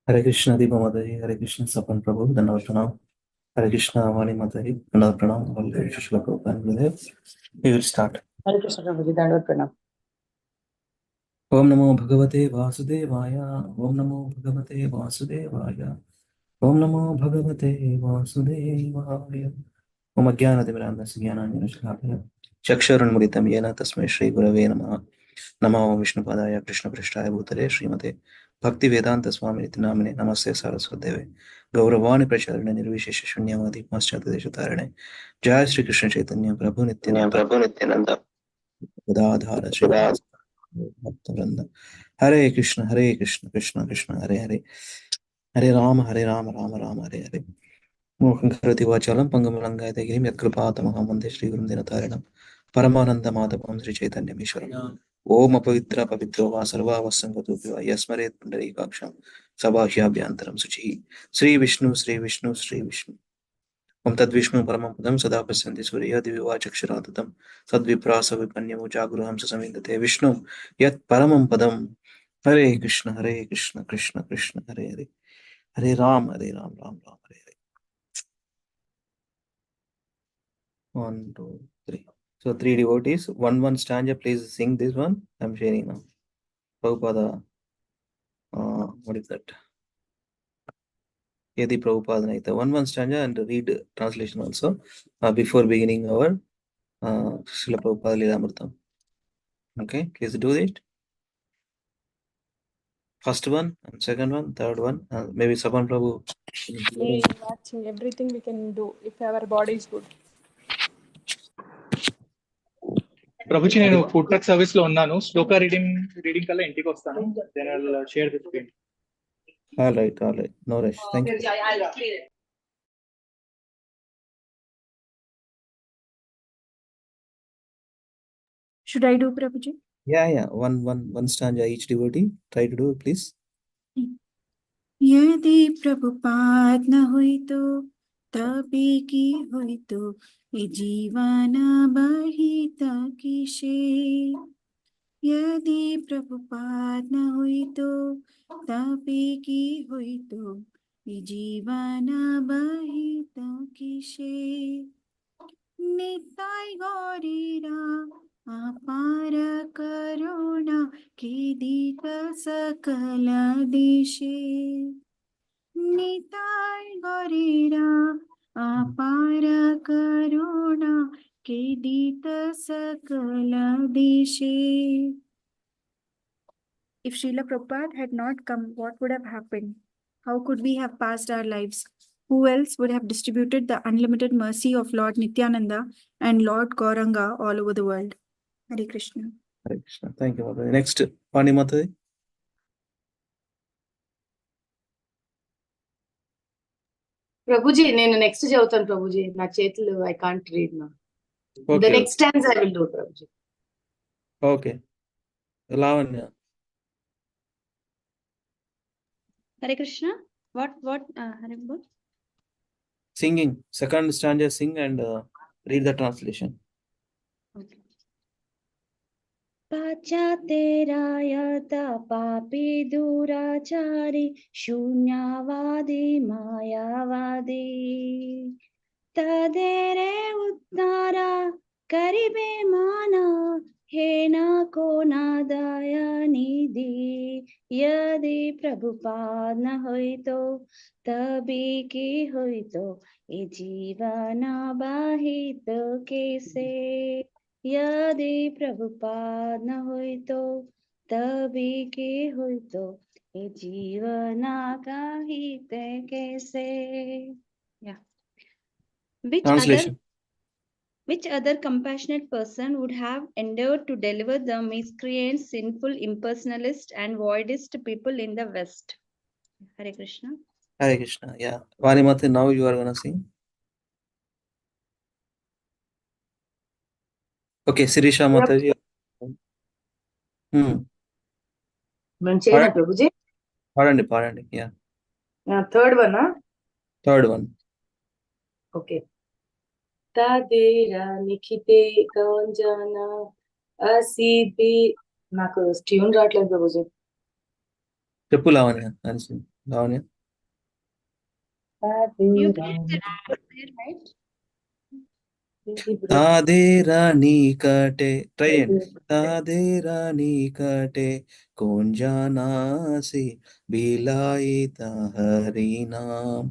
Hare Krishna Deepa Mataji, Hare Krishna Sapan Prabhu, Dhanavad Pranam. Hare Krishna Avani Mataji, Dhanavad Pranam, all the Shishla Prabhupada Gurudev. We will start. Hare Krishna Prabhuji, Dhanavad Pranam. Om Namo Bhagavate Vasudevaya, Om Namo Bhagavate Vasudevaya, Om Namo Bhagavate Vasudevaya. Om Ajnanatimirandasya Jnananjana Chakshurunmuritam Yena Tasmai Shri Gurave Namaha. Namo Vishnupadaya Krishna Prishtaya Bhutale Srimate Bhakti Vedanta Swami Namine Namaste Saraswatdeve Gauravani Pracharane Nirvishesha Shunyamadi Paschata Deshatarane Jai Shri Krishna Chaitanya Prabhu Nityananda Gadadhara Srivas Bhaktavranda Hare Krishna Krishna Krishna Hare Hare Hare Rama Rama Rama Hare Hare Mukhaṁ karoti vachalam pangamalangayate girim yatkripatamaham vande Shri Gurum Dinatarinam Paramananda Madhavam Sri Chaitanya Mishwaram Om Apavitra Pavitro Va Sarva Vasangatubhyo Yasmaret Pundarikaksham Sabhahyabhyantaram Suchi Sri Vishnu Om Tad Vishnu Paramam Padam Sada Pasyanti Surya Divivachaksharatam Tad Viprasa Vipanyamo Jagruham Sasamindate Vishnu Yat Paramam Padam Hare Krishna Krishna Krishna Hare Hare Hare Ram Ram Hare Hare 1, 2, 3. So 3 devotees, one stanza. Please sing this one. I'm sharing now. Prabhupada, what is that? Yadi Prabhupada Naita. One stanza and read translation also before beginning our Srila Prabhupada Lilamrita. Okay, please do it. First one, and second one, third one, maybe Saban Prabhu. Watching everything we can do if our body is good. Prabhuji, నేను food truck service లో ఉన్నాను. Shloka reading కల్లా ఇంటికి వస్తాను. Then I will share this screen. All right. No rush. Thank you. Should I do, Prabhuji? Yeah. One stanza each devotee. Try to do it, please. यदि प्रभुपाद न हुई तो तभी की हुई तो ये जीवन बहित किसे यदि प्रभुपाद न हुई तो तभी की हुई तो ये जीवन बहित किसे निताय गौरीरा अपार करुणा की दीप सकल दिशे निताय गौरीरा अपार करुणा के दीप सकल दिशे. If Srila Prabhupada had not come, what would have happened? How could we have passed our lives? Who else would have distributed the unlimited mercy of Lord Nityananda and Lord Gauranga all over the world? Hare Krishna. Hare Krishna. Thank you, Mataji. Next, Pani Mataji. Prabhuji, నేను next చదువుతాను ప్రభుజీ. నా చేతులు I can't read now. Okay, The next stanza I will do, Prabhuji. Okay. Lavanya. Hare Krishna. What? Hare Bol. Singing. Second stanza, sing and read the translation. Okay. पाश्चातेरायता पापी दुराचारी शून्यवादी मायावादी तदेरे उद्धारा करिबे माना हे ना को ना दया निधि यदि प्रभुपाद न होई तो तभी की होई तो ये जीवन बाहित कैसे यदि प्रभुपाद न हुई तो तभी की हुई तो ये जीवन का हित कैसे. Yeah. Which other compassionate person would have endeavored to deliver the miscreants, sinful, impersonalist, and voidist people in the West? Hare Krishna. Hare Krishna. Yeah. Vanimati, now you are gonna sing. Okay, Sirisha Mataji. మనం చేయనా ప్రభుజీ? పాడండి. Yeah. Third one. Third one. Okay. Tadera nikhite kaunjana asibi. నాకు tune రావట్లేదు ప్రభుజీ. చెప్పు Lavanya. Lavanya. You Tadera put there, right? तादेरा निकटे try చేయండి. तादेरा निकटे कौन जाना सी बिलाइत हरि नाम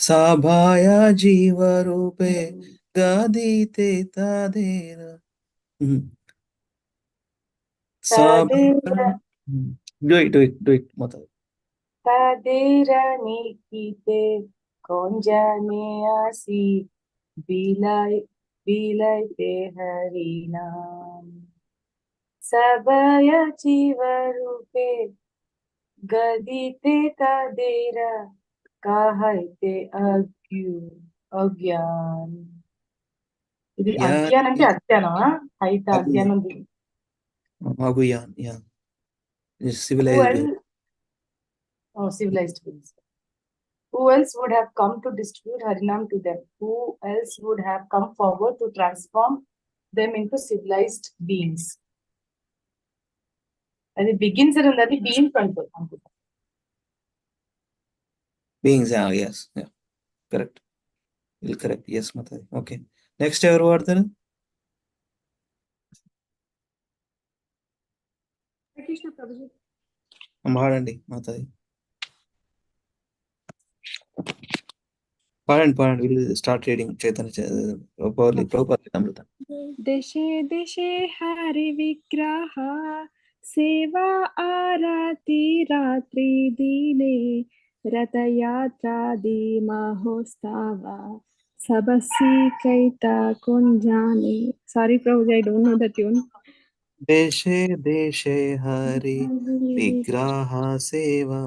सभाया जीव रूपे गदिते तादेरा Tadera do it mata. Tadera nikite kaunjane asi bilai te hari naam sabaya jiva rupe gadite tadera kahite agyan. ఇది Yeah, అజ్ఞానం అంటే అజ్ఞానం అయితే అజ్ఞానం. Aguyan, yeah. Civilized. Civilized. Beings. Who else would have come to distribute Harinam to them? Who else would have come forward to transform them into civilized beings? And it begins in that beings control. Beings, yeah, yes, yeah, correct. Will correct, yes, Mataji. Okay. Next, ఎవరు వాడతారు? Krishna Prabhuji. పాడండి మాతాజీ. పాడండి. Will start reading Chaitanya ప్రభుపాది అమృత. దేశే దేశే హరి విగ్రహ సేవా ఆరతి రాత్రి దినే రథయాత్రాది మహోత్సవ సబసి కైత కుంజాని. Sorry Prabhuji, I don't know the tune. దేశే దేశే హరి విగ్రహ సేవా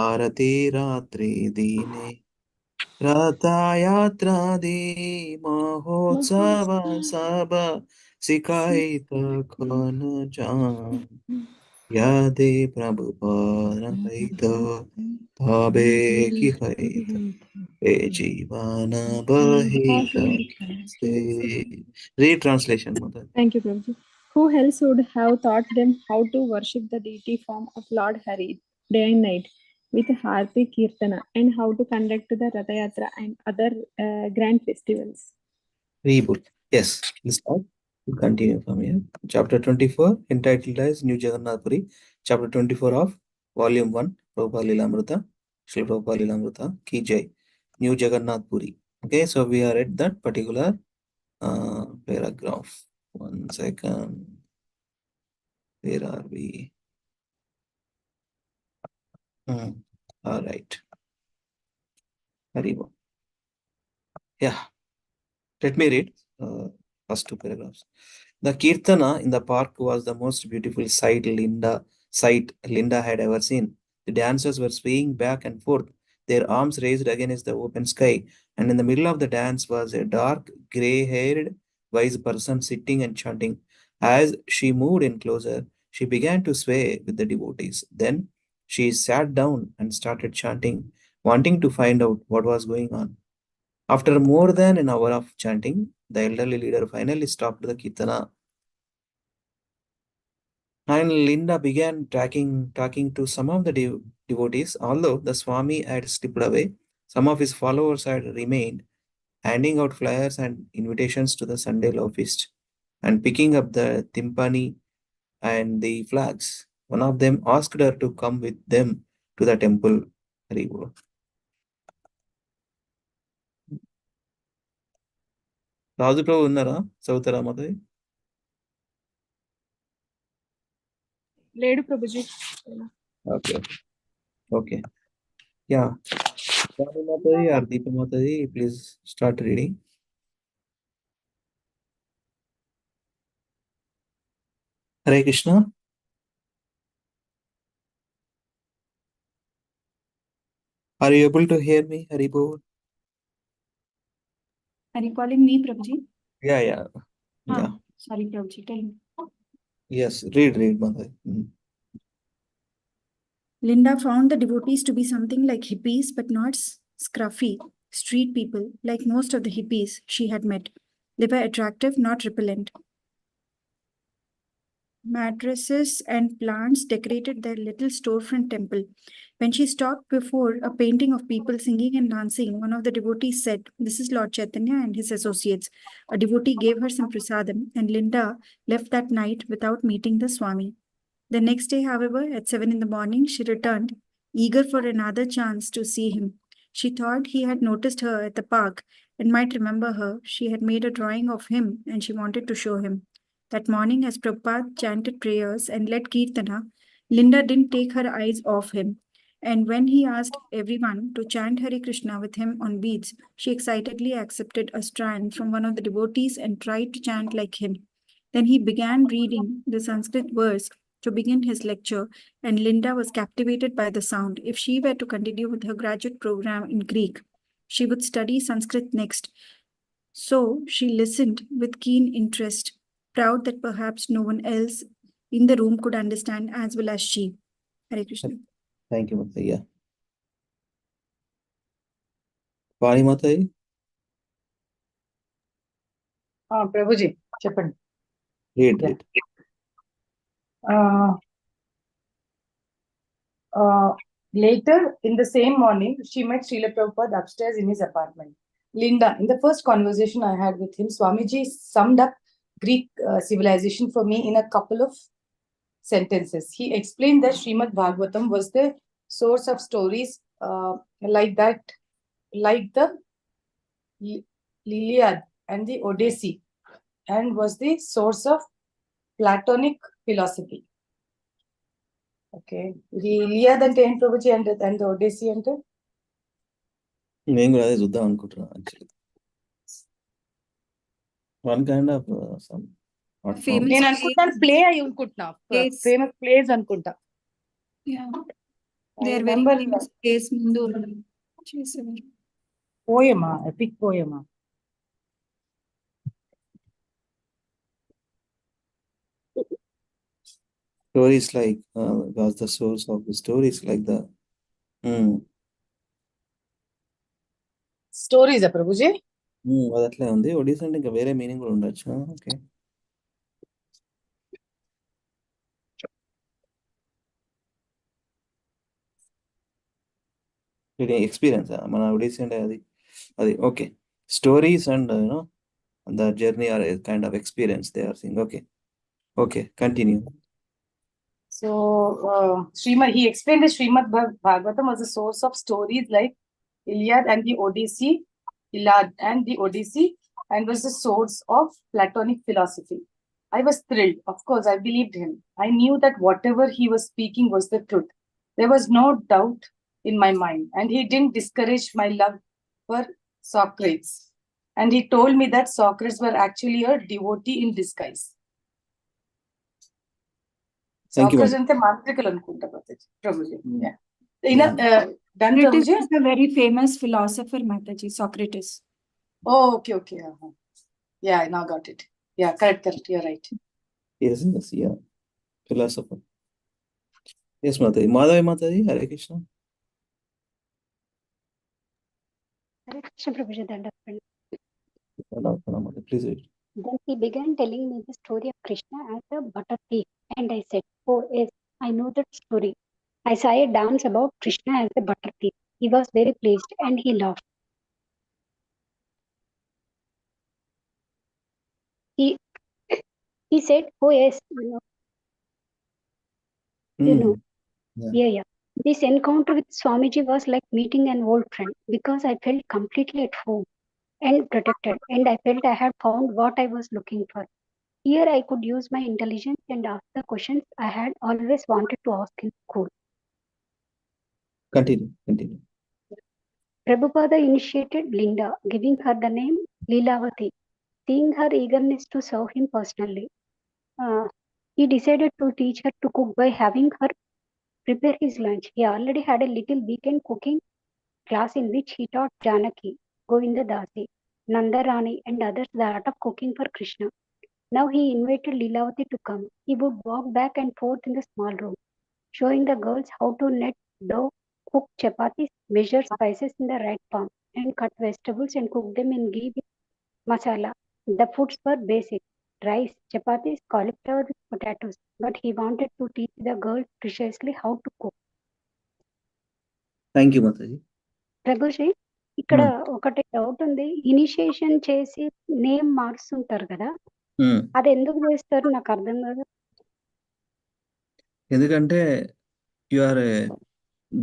ఆరతి రాత్రి దీనే రథయాత్రాది మహోత్సవ సభ సికాయిత ఖన జాన్ యాదే ప్రభు పారహిత తాబే కి హైత ఏ జీవన బహిత. Retranslation, Mother. Thank you, Prabhuji. Who else would have taught them how to worship the deity form of Lord Hari day and night with Harti Kirtana, and how to conduct the Ratha Yatra and other grand festivals? Reboot. Yes, let's start. We'll continue from here. Chapter 24, entitled as New Jagannath Puri. Chapter 24 of Volume 1, Prabhupada Lilamrita, Sri Prabhupada Lilamrita, Ki Jai, New Jagannath Puri. Okay, so we are at that particular paragraph. One second. Where are we? All right. Haribo. Yeah. Let me read first two paragraphs. The Kirtana in the park was the most beautiful sight Linda had ever seen. The dancers were swaying back and forth, their arms raised against the open sky, and in the middle of the dance was a dark, gray-haired, wise person sitting and chanting. As she moved in closer, she began to sway with the devotees. Then she sat down and started chanting, wanting to find out what was going on. After more than an hour of chanting, the elderly leader finally stopped the Kirtana. And Linda began talking to some of the devotees. Although the Swami had slipped away, some of his followers had remained, handing out flyers and invitations to the Sunday love feast, and picking up the timpani and the flags. One of them asked her to come with them to the temple. Haribo. రాజు ప్రభు ఉన్నారా? చదువుతారా మాధవి? లేడు Prabhuji. Okay. Yeah. Swami Mataji or Deepa Mataji, please start reading. Hare Krishna. Are you able to hear me, Haribo? Are you calling me, Prabhuji? Yeah. Sorry, Prabhuji, tell me. Yes, read, Mataji. Linda found the devotees to be something like hippies, but not scruffy street people like most of the hippies she had met. They were attractive, not repellent. Mattresses and plants decorated their little storefront temple. When she stopped before a painting of people singing and dancing, one of the devotees said, "This is Lord Chaitanya and his associates." A devotee gave her some prasadam, and Linda left that night without meeting the Swami. The next day, however, at 7 in the morning, she returned, eager for another chance to see him. She thought he had noticed her at the park and might remember her. She had made a drawing of him and she wanted to show him. That morning, as Prabhupada chanted prayers and led Kirtana, Linda didn't take her eyes off him. And when he asked everyone to chant Hare Krishna with him on beads, she excitedly accepted a strand from one of the devotees and tried to chant like him. Then he began reading the Sanskrit verse to begin his lecture, and Linda was captivated by the sound. If she were to continue with her graduate program in Greek, she would study Sanskrit next. So she listened with keen interest, proud that perhaps no one else in the room could understand as well as she. Hare Krishna. Thank you, Mataya. Pari Matayi? Prabhuji, చెప్పండి. Read. Later, in the same morning, she met Srila Prabhupada upstairs in his apartment. Linda, in the first conversation I had with him, Swamiji summed up Greek civilization for me in a couple of sentences. He explained that Srimad Bhagavatam was the source of stories like the Iliad and the Odyssey, and was the source of Platonic philosophy. Okay. The Iliad ante ఏంటి Prabhuji and the Odyssey ante? నేను కూడా అదే చూద్దాం అనుకుంటున్నా actually. One kind of some Famous నేను అనుకుంటాను play అయి అనుకుంటున్నా. Plays. ఫేమస్ ప్లేస్ అనుకుంటా. Yeah. I They are very remember famous plays ముందు చేసేవారు. పోయమా, epic పోయమా. stories like was the source of the stories like the స్టోరీసా Prabhuji? అది అట్లే ఉంది. ఒడిస్ అంటే ఇంకా వేరే మీనింగ్ కూడా ఉండొచ్చు. ఓకే, ఎక్స్పీరియన్స్ మన ఒడిస్ అంటే అది okay. Stories and you know the journey are a kind of experience they are saying. Okay, continue. So he explained that Srimad Bhagavatam was the source of stories like Iliad and the Odyssey, and was the source of Platonic philosophy. I was thrilled. Of course, I believed him. I knew that whatever he was speaking was the truth. There was no doubt in my mind, and he didn't discourage my love for Socrates. And he told me that Socrates were actually a devotee in disguise. Thank you. Socrates ante mantrikal anukunta Prabhuji. Yeah. Done Socrates Prabhuji? is a very famous philosopher, Mataji, Socrates. Oh, okay. Yeah, I now got it. Yeah, correct. You're right. Yes, yeah. Philosopher. Yes, Mataji. Mataji, Hare Krishna. Hare Krishna, Prabhuji, Dandapani. Please read. Then he began telling me the story of Krishna as a butter thief, and I said, "Oh yes, I know that story. I saw a dance about Krishna as a butter thief." He was very pleased and he laughed. He said, "Oh yes, you know." Yeah. This encounter with Swamiji was like meeting an old friend because I felt completely at home and protected, and I felt I had found what I was looking for. Here I could use my intelligence and ask the questions I had always wanted to ask in school. Continue. Prabhupada initiated Linda, giving her the name Lilamrita. Seeing her eagerness to serve him personally, he decided to teach her to cook by having her prepare his lunch. He already had a little weekend cooking class in which he taught Janaki, Govinda Dasi, Nandarani and others the art of cooking for Krishna. Now he invited Lilavati to come. He would walk back and forth in the small room, showing the girls how to knead dough, cook chapatis, measure spices in the right palm, and cut vegetables and cook them in ghee with masala. The foods were basic: rice, chapatis, cauliflower with potatoes. But he wanted to teach the girl precisely how to cook. Thank you Mataji. Prabhuji, ఇక్కడ ఒకటి doubt ఉంది. Initiation చేసి name మారుస్తుంటారు కదా, అది ఎందుకు చేస్తారు నాకు అర్థం కాదు. ఎందుకంటే you are a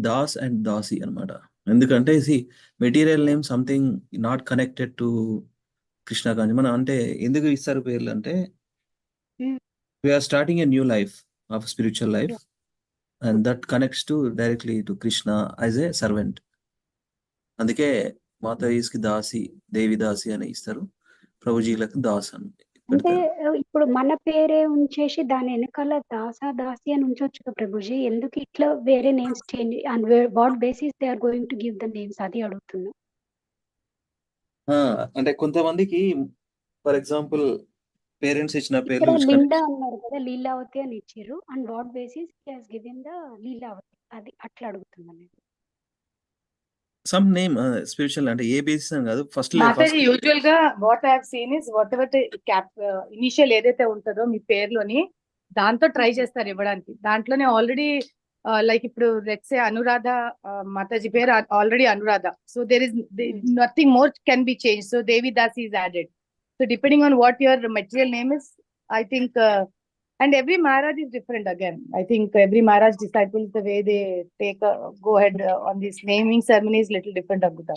das and dasi అనమాట. ఎందుకంటే material name something not connected to Krishna కాంజీ. మనం అంటే ఎందుకు ఇస్తారు పేర్లు అంటే we are starting a new life of spiritual life and that connects to directly to Krishna as a servant. అందుకే మాతాజీస్కి దాసి, దేవి దాసి అని ఇస్తారు, ప్రభుజీలకు దాస్ అని అంటే పెడతారు. ఇప్పుడు మన పేరే ఉంచేసి దాని వెనకాల దాసా దాసి అని ఉంచొచ్చు కదా ప్రభుజీ, ఎందుకు ఇట్లా వేరే names change and what basis they are going to give the names, అది అడుగుతున్నా. అంటే కొంతమందికి ఫర్ ఎగ్జాంపుల్ పేరెంట్స్ ఇచ్చిన ఇక్కడ పేర్లు లిండా అన్నారు కదా, లీలావతి అని ఇచ్చారు, and what basis he has given the Leelavati, అది అట్లా అడుగుతున్నాను నేను. సమ్ నేమ్ స్పిరిచువల్ అంటే ఏ బేసిస్ అని కాదు. ఫస్ట్ మాతాజీ యూజువల్ గా what I have seen is whatever initial ఏదైతే ఉంటుందో మీ పేరులోని దాంతో ట్రై చేస్తారు ఇవ్వడానికి. దాంట్లోనే ఆల్రెడీ లైక్ ఇప్పుడు లెట్స్ సే అనురాధ, మాతాజీ పేరు already Anuradha, so there is nothing more can be change, so Devi Dasi is added. So depending on what your material name is, I think and every Maharaj is different again. I think every Maharaj disciples, the way they take go ahead on this naming ceremony is little different, Aguta.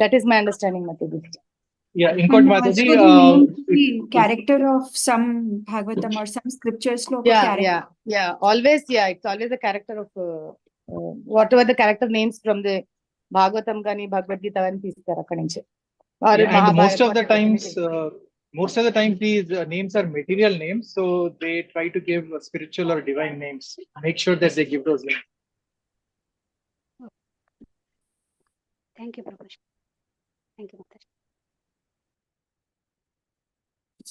That is my understanding, Mataji. Yeah, ingot And Mataji, also the name to the character of some Bhagavatam or some scriptures lo character. Yeah. Always, it's always a character of whatever the character names from the Bhagavatam gani, Bhagavad Gita gani తీస్తారు అక్కడి నుంచి. and most of the times these names are material names, so they try to give spiritual or divine names. Make sure that they give those names. Thank you, Prabhuji. Thank you, Mataji.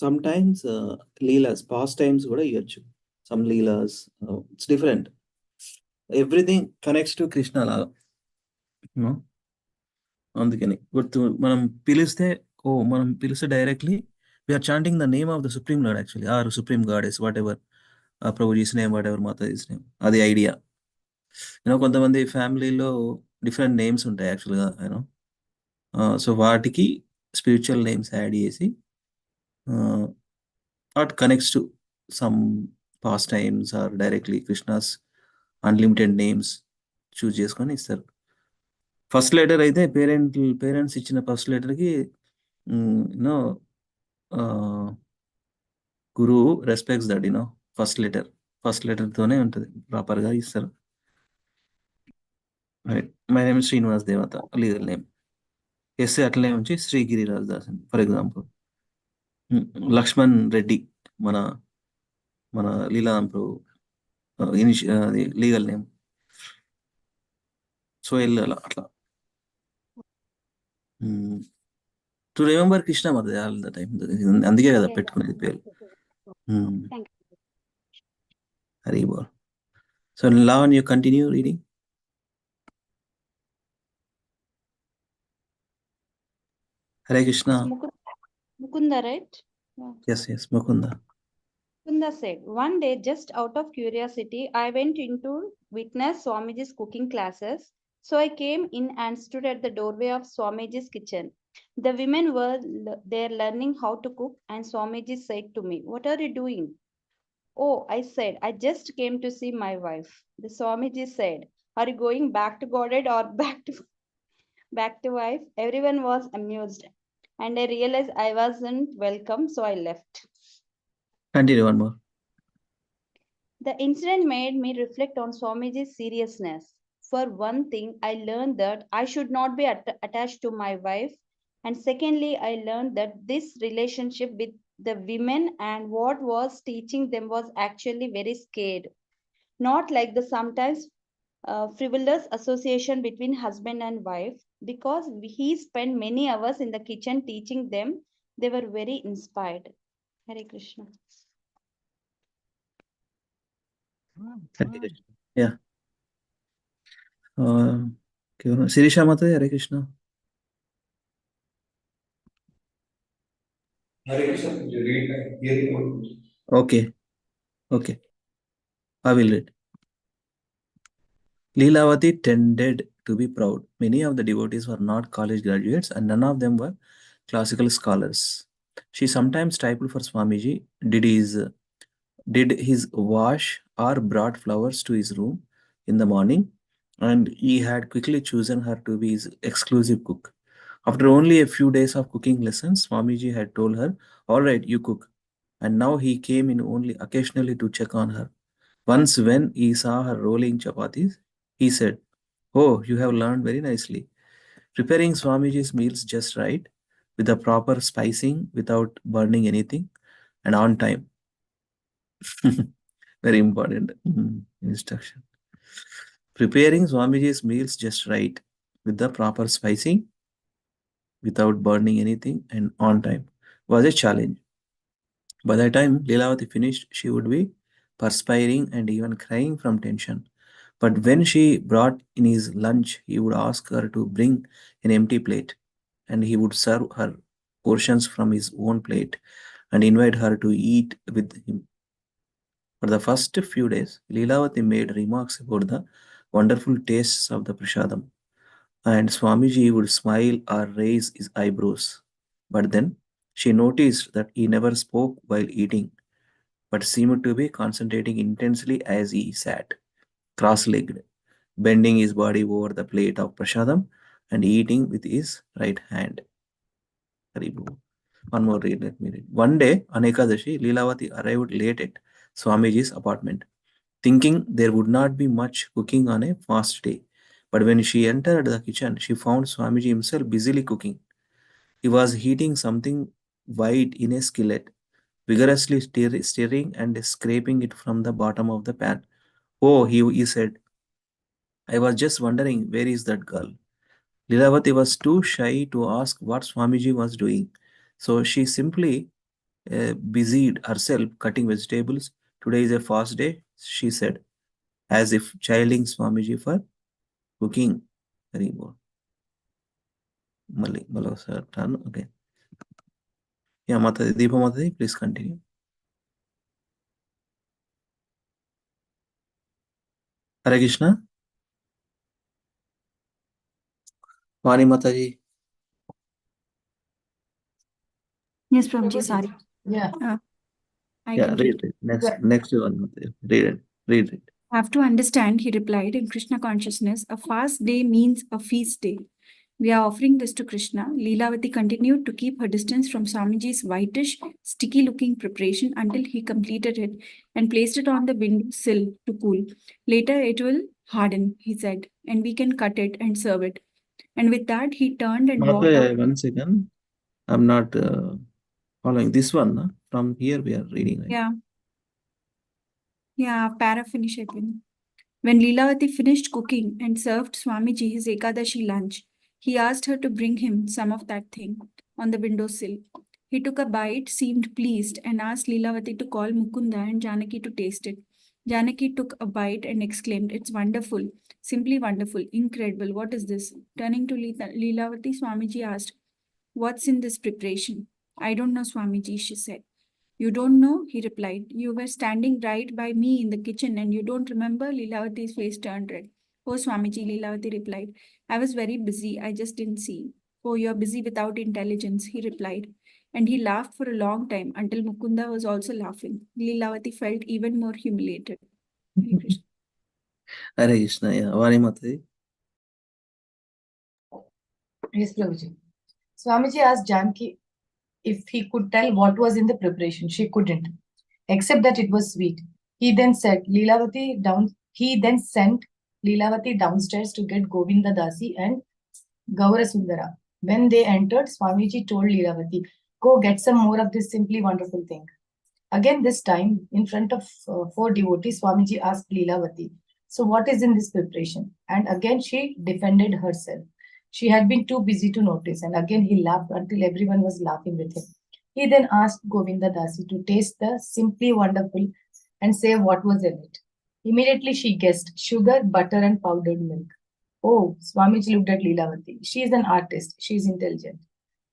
Sometimes leelas pastimes కూడా ఇవ్వచ్చు. Some leelas it's different. Everything connects to Krishna లాగా. అందుకని మనం పిలిస్తే directly we are chanting the name of the supreme lord actually, or supreme goddess, whatever Prabhuji's name, whatever Mataji's name, అది idea. కొంతమంది ఫ్యామిలీలో different names ఉంటాయి యాక్చువల్గా, సో వాటికి స్పిరిచువల్ నేమ్స్ యాడ్ చేసి what connects to some pastimes or directly Krishna's unlimited names చూస్ చేసుకొని ఇస్తారు. First letter అయితే పేరెంట్స్ ఇచ్చిన ఫస్ట్ లెటర్కి యూనో గురువు రెస్పెక్ట్స్ దట్ ఫస్ట్ లెటర్తోనే ఉంటుంది, ప్రాపర్గా ఇస్తారు. రైట్, మై నేమ్ శ్రీనివాస్ దేవత, లీగల్ నేమ్. ఎస్ అట్లనే ఉంచి శ్రీగిరి రాజదాస్ అని ఫర్ ఎగ్జాంపుల్. లక్ష్మణ్ రెడ్డి మన లీలారాం ప్రభు లీగల్ నేమ్. సో అలా అట్లా టు రిమెంబర్ కృష్ణ మధ్య ఆల్ ద టైమ్. అందుకే కదా పెట్టుకునేది పేరు. Thank you. హరి బోల్. So Lavan, you continue reading. Hare Krishna. Mukunda, right? Yes, Mukunda. Mukunda said, one day, just out of curiosity, I went in to witness Swamiji's cooking classes. So I came in and stood at the doorway of Swamiji's kitchen. The women were there learning how to cook, and Swamiji said to me, "What are you doing?" "Oh," I said, "I just came to see my wife." The Swamiji said, "Are you going back to Godhead or back to wife?" Everyone was amused, and I realized I wasn't welcome, so I left. Continue one more. The incident made me reflect on Swamiji's seriousness. For one thing, I learned that I should not be attached to my wife. And secondly, I learned that this relationship with the women and what was teaching them was actually very scared. Not like the sometimes frivolous association between husband and wife, because he spent many hours in the kitchen teaching them. They were very inspired. Hare Krishna. Yeah. Sirisha మాత, Hare Krishna. Okay, okay. I will read. Lilavati tended to be proud. Many of the devotees were not college graduates and none of them were classical scholars. She sometimes typed for Swamiji, did his wash or brought flowers to his room in the morning, and he had quickly chosen her to be his exclusive cook. After only a few days of cooking lessons, Swamiji had told her, "All right, you cook." And now he came in only occasionally to check on her. Once, when he saw her rolling chapatis, he said, "Oh, you have learned very nicely. Preparing Swamiji's meals just right, with the proper spicing without burning anything, and on time." Very important instruction. Preparing Swamiji's meals just right, with the proper spicing without burning anything and on time, was a challenge. By the time Leelavati finished, she would be perspiring and even crying from tension. But when she brought in his lunch, he would ask her to bring an empty plate, and he would serve her portions from his own plate and invite her to eat with him. For the first few days, Leelavati made remarks about the wonderful tastes of the prasadam, and Swamiji would smile or raise his eyebrows. But then she noticed that he never spoke while eating, but seemed to be concentrating intensely as he sat, cross legged, bending his body over the plate of prasadam and eating with his right hand. Haribo. One more read, let me read. One day, on Ekadashi, Leelavati arrived late at Swamiji's apartment, thinking there would not be much cooking on a fast day. But when she entered the kitchen, she found Swamiji himself busily cooking. He was heating something white in a skillet, vigorously stirring and scraping it from the bottom of the pan. "Oh," he said, "I was just wondering, where is that girl?" Lilavati was too shy to ask what Swamiji was doing, so she simply busied herself cutting vegetables. "Today is a fast day," she said, as if chiding Swamiji for cooking. Very good. Malo sir, turn. Okay. Yeah, Mataji, Deepa Mataji, please continue. Hare Krishna. Vani Mataji. Yes, Prabhuji, sorry. Yeah. I Yeah, can read read. it. Next one, Mataji. Read it. Have to understand, he replied, in Krishna consciousness, a fast day means a feast day. We are offering this to Krishna. Leelavati continued to keep her distance from Swamiji's whitish, sticky-looking preparation until he completed it and placed it on the window sill to cool. Later it will harden, he said, and we can cut it and serve it. And with that, he turned and walked out. Mataji, 1 second. I'm not following this one. No? From here we are reading. Right? Yeah, para finish it. When Leelavati finished cooking and served Swamiji his Ekadashi lunch, he asked her to bring him some of that thing on the windowsill. He took a bite, seemed pleased, and asked Leelavati to call Mukunda and Janaki to taste it. Janaki took a bite and exclaimed, "It's wonderful, simply wonderful, incredible. What is this?" Turning to Leelavati, Swamiji asked, "What's in this preparation?" "I don't know, Swamiji," she said. "You don't know?" he replied. "You were standing right by me in the kitchen and you don't remember?" Leelavati's face turned red. "Oh, Swamiji," Leelavati replied. "I was very busy. I just didn't see." "Oh, you're busy without intelligence," he replied. And he laughed for a long time until Mukunda was also laughing. Leelavati felt even more humiliated. Hare Krishna. Hare Krishna, yeah. Vani Mataji. Yes, Prabhuji. Swamiji asked Janki if he could tell what was in the preparation. She couldn't, except that it was sweet. He then sent Leelavati downstairs to get Govinda Dasi and Gaura Sundara. When they entered, Swamiji told Leelavati, "Go get some more of this simply wonderful thing." Again, this time, in front of 4 devotees, Swamiji asked Leelavati, "So what is in this preparation?" And again, she defended herself. She had been too busy to notice, and again he laughed until everyone was laughing with him. He then asked Govinda Dasi to taste the simply wonderful and say what was in it. Immediately she guessed sugar, butter, and powdered milk. Oh, Swamiji looked at Leelavati. She is an artist. She is intelligent.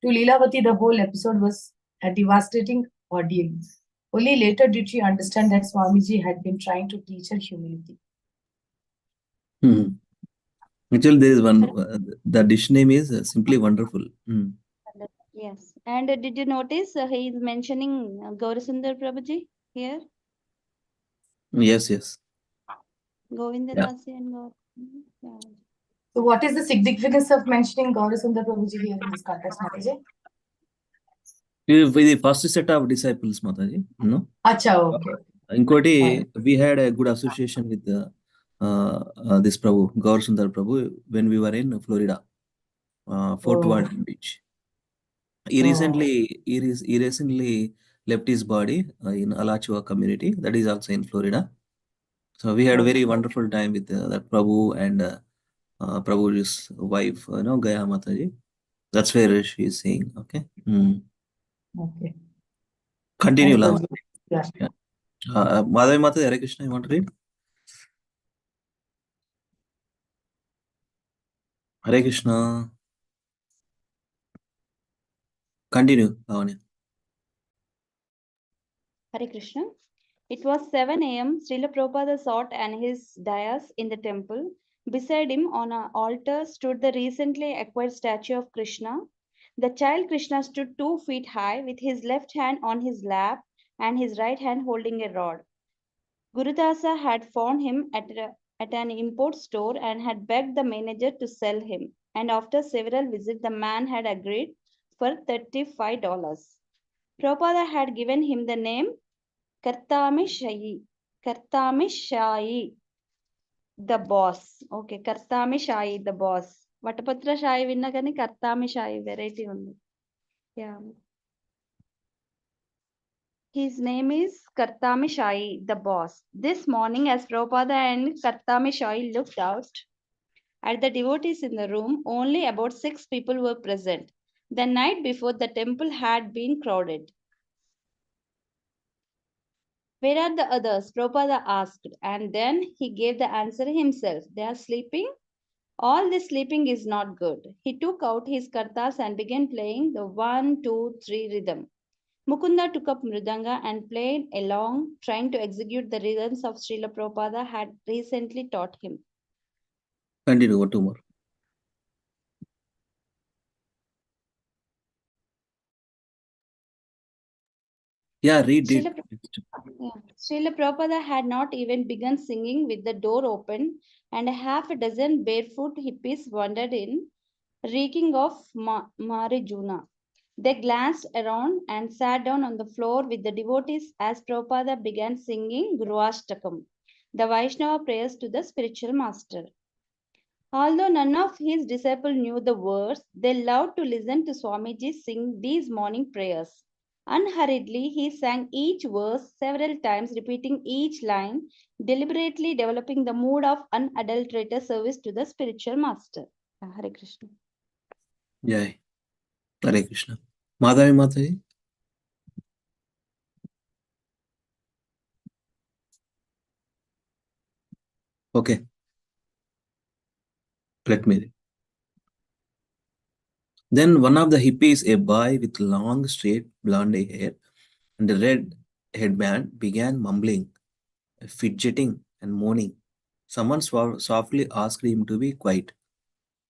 To Leelavati, the whole episode was a devastating ordeal. Only later did she understand that Swamiji had been trying to teach her humility. Actually, there is one, the dish name is simply wonderful. Yes. And did you notice he is mentioning Gaurasundar Prabhuji here? Yes, yes. Govinda Yeah. Dasi and Gaur. Yeah. So what is the significance of mentioning Gaurasundar Prabhuji here in this context, Mataji? With the first set of disciples, Mataji, no? Acha, okay. Inkoti, we had a good association with this Prabhu, Gaur Sundar Prabhu, when we were in Florida, Fort Worth Beach. He recently left his body in Alachua community, that is also in Florida. So we had a very wonderful time with that Prabhu and Prabhu's wife, Gaya Mataji. That's where she is saying. Okay. Okay. Continue, And Lama. yeah. Madhavi Mataji, Hare Krishna, you want to read? Hare Krishna. Continue, Lavanya. Hare Krishna. It was 7 a.m. Srila Prabhupada sat on his dais in the temple. Beside him on an altar stood the recently acquired statue of Krishna. The child Krishna stood 2 feet high with his left hand on his lap and his right hand holding a rod. Gurudasa had found him at an import store and had begged the manager to sell him. And after several visits, the man had agreed for $35. Prabhupada had given him the name Kartamishayi, the boss. Okay, Kartamishayi, the boss. Vatapatra Shayi vinna kani Kartamishayi variety undi. Yeah. His name is Kartamishayi, the boss. This morning, as Prabhupada and Kartamishayi looked out at the devotees in the room, only about 6 people were present. The night before, the temple had been crowded. Where are the others? Prabhupada asked, and then he gave the answer himself. They are sleeping? All this sleeping is not good. He took out his kartas and began playing the 1, 2, 3 rhythm. Mukunda took up mridanga and played along, trying to execute the rhythms of Srila Prabhupada had recently taught him. Continue, what two more? Yeah, read it. Srila Prabhupada had not even begun singing with the door open, and half a dozen barefoot hippies wandered in, reeking of marijuana. They glanced around and sat down on the floor with the devotees as Prabhupada began singing Guruashtakam, the Vaishnava prayers to the spiritual master. Although none of his disciples knew the words, they loved to listen to Swamiji sing these morning prayers. Unhurriedly, he sang each verse several times, repeating each line, deliberately developing the mood of unadulterated service to the spiritual master. Hare Krishna. Jai. Hare Krishna. Madhavi Mataji. Okay. Let me read. Then one of the hippies, a boy with long, straight, blonde hair and a red headband, began mumbling, fidgeting, and moaning. Someone softly asked him to be quiet.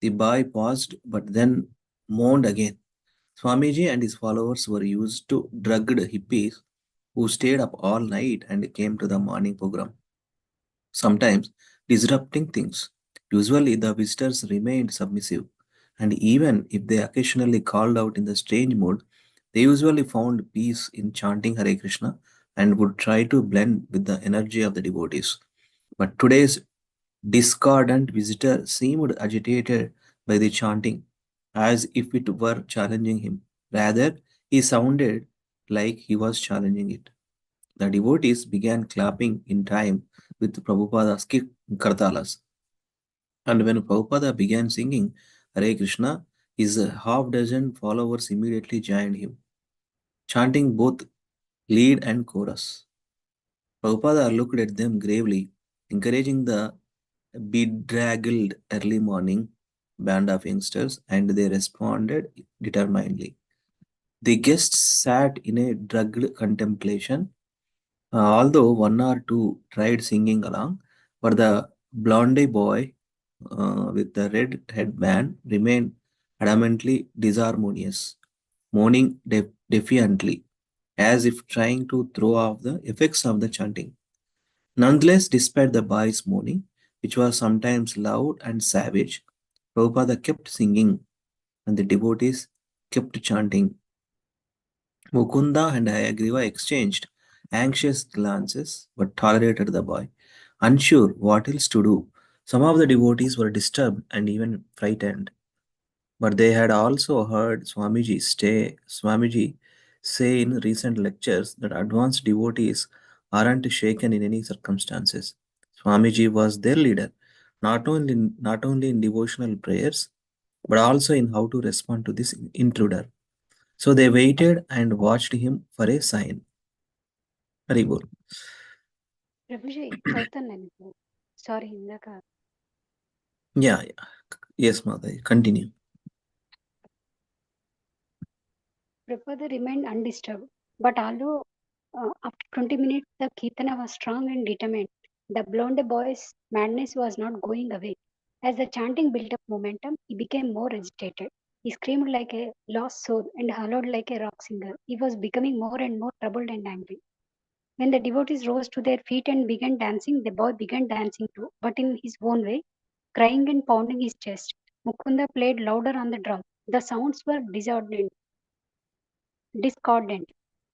The boy paused, but then moaned again. Swamiji and his followers were used to drugged hippies who stayed up all night and came to the morning program, sometimes disrupting things. Usually, the visitors remained submissive, and even if they occasionally called out in the strange mood, they usually found peace in chanting Hare Krishna and would try to blend with the energy of the devotees. But today's discordant visitor seemed agitated by the chanting, as if it were challenging him. Rather, he sounded like he was challenging it. The devotees began clapping in time with Prabhupada's kartalas. And when Prabhupada began singing Hare Krishna, his half dozen followers immediately joined him, chanting both lead and chorus. Prabhupada looked at them gravely, encouraging the bedraggled early morning band of youngsters, and they responded determinedly. The guests sat in a drugged contemplation, although one or two tried singing along, but the blonde boy with the red headband remained adamantly disharmonious, moaning defiantly, as if trying to throw off the effects of the chanting. Nonetheless, despite the boy's moaning, which was sometimes loud and savage, Prabhupada kept singing and the devotees kept chanting. Mukunda and Hayagriva exchanged anxious glances but tolerated the boy, unsure what else to do. Some of the devotees were disturbed and even frightened, but they had also heard Swamiji say in recent lectures that advanced devotees aren't shaken in any circumstances. Swamiji was their leader, not only in devotional prayers, but also in how to respond to this intruder. So they waited and watched him for a sign. Haribol. Prabhuji, చదువుతాను sorry ఇందాక Yeah, yeah. Yes, Mother. Continue. Prabhupada remained undisturbed, but although after 20 minutes the Kirtana was strong and determined, the blonde boy's madness was not going away. As the chanting built up momentum, he became more agitated. He screamed like a lost soul and hollowed like a rock singer. He was becoming more and more troubled and angry. When the devotees rose to their feet and began dancing, the boy began dancing too, but in his own way, crying and pounding his chest. Mukunda played louder on the drum. The sounds were discordant,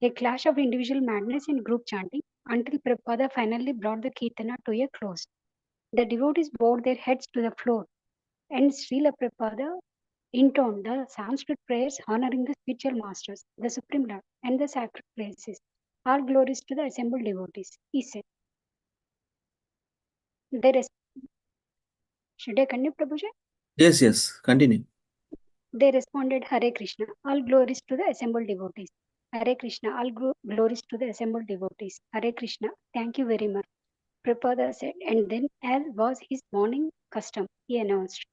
a clash of individual madness and group chanting, until Prabhupada finally brought the Kirtana to a close. The devotees bowed their heads to the floor, and Srila Prabhupada intoned the Sanskrit prayers honoring the spiritual masters, the Supreme Lord, and the sacred places. All glories to the assembled devotees, he said. Should I continue, Prabhuji? Yes, yes. Continue. They responded, Hare Krishna, all glories to the assembled devotees. Hare Krishna, all glories to the assembled devotees. Hare Krishna, thank you very much. Prabhupada said, and then, as was his morning custom, he announced,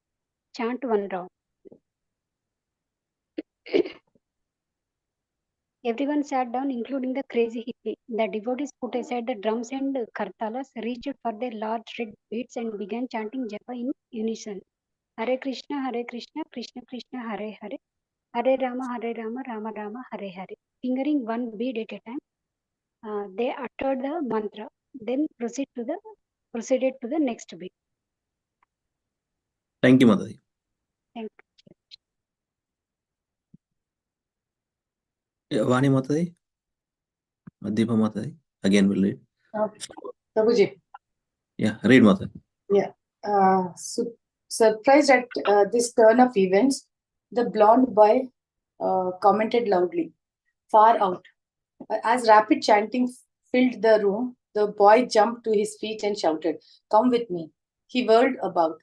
chant one round. Everyone sat down, including the crazy hippie. The devotees put aside the drums and kartalas, reached for their large red beads, and began chanting japa in unison. Hare Krishna, Krishna Krishna, Hare Hare. Hare Rama, Rama Rama, Hare Hare. Fingering one bead at a time, they uttered the mantra, then proceeded to the next bead. Thank you, Mother. Thank you. Vani Mother. Adipa Mother. Again, we'll read. Prabhuji. Yeah, read Mother. Yeah. Surprised at this turn of events, the blonde boy commented loudly, far out. As rapid chanting filled the room, the boy jumped to his feet and shouted, come with me. He whirled about,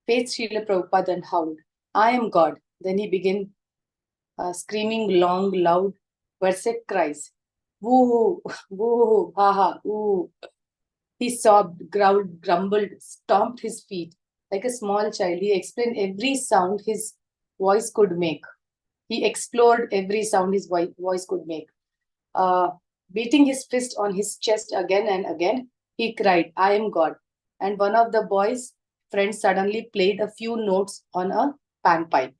faced Srila Prabhupada and howled, I am God. Then he began screaming long, loud, versed cries. Woo, woo, ha ha, ooh. He sobbed, growled, grumbled, stomped his feet. Like a small child, he explained every sound his voice could make. He explored every sound his voice could make. Beating his fist on his chest again and again, he cried, I am God. And one of the boy's friends suddenly played a few notes on a panpipe.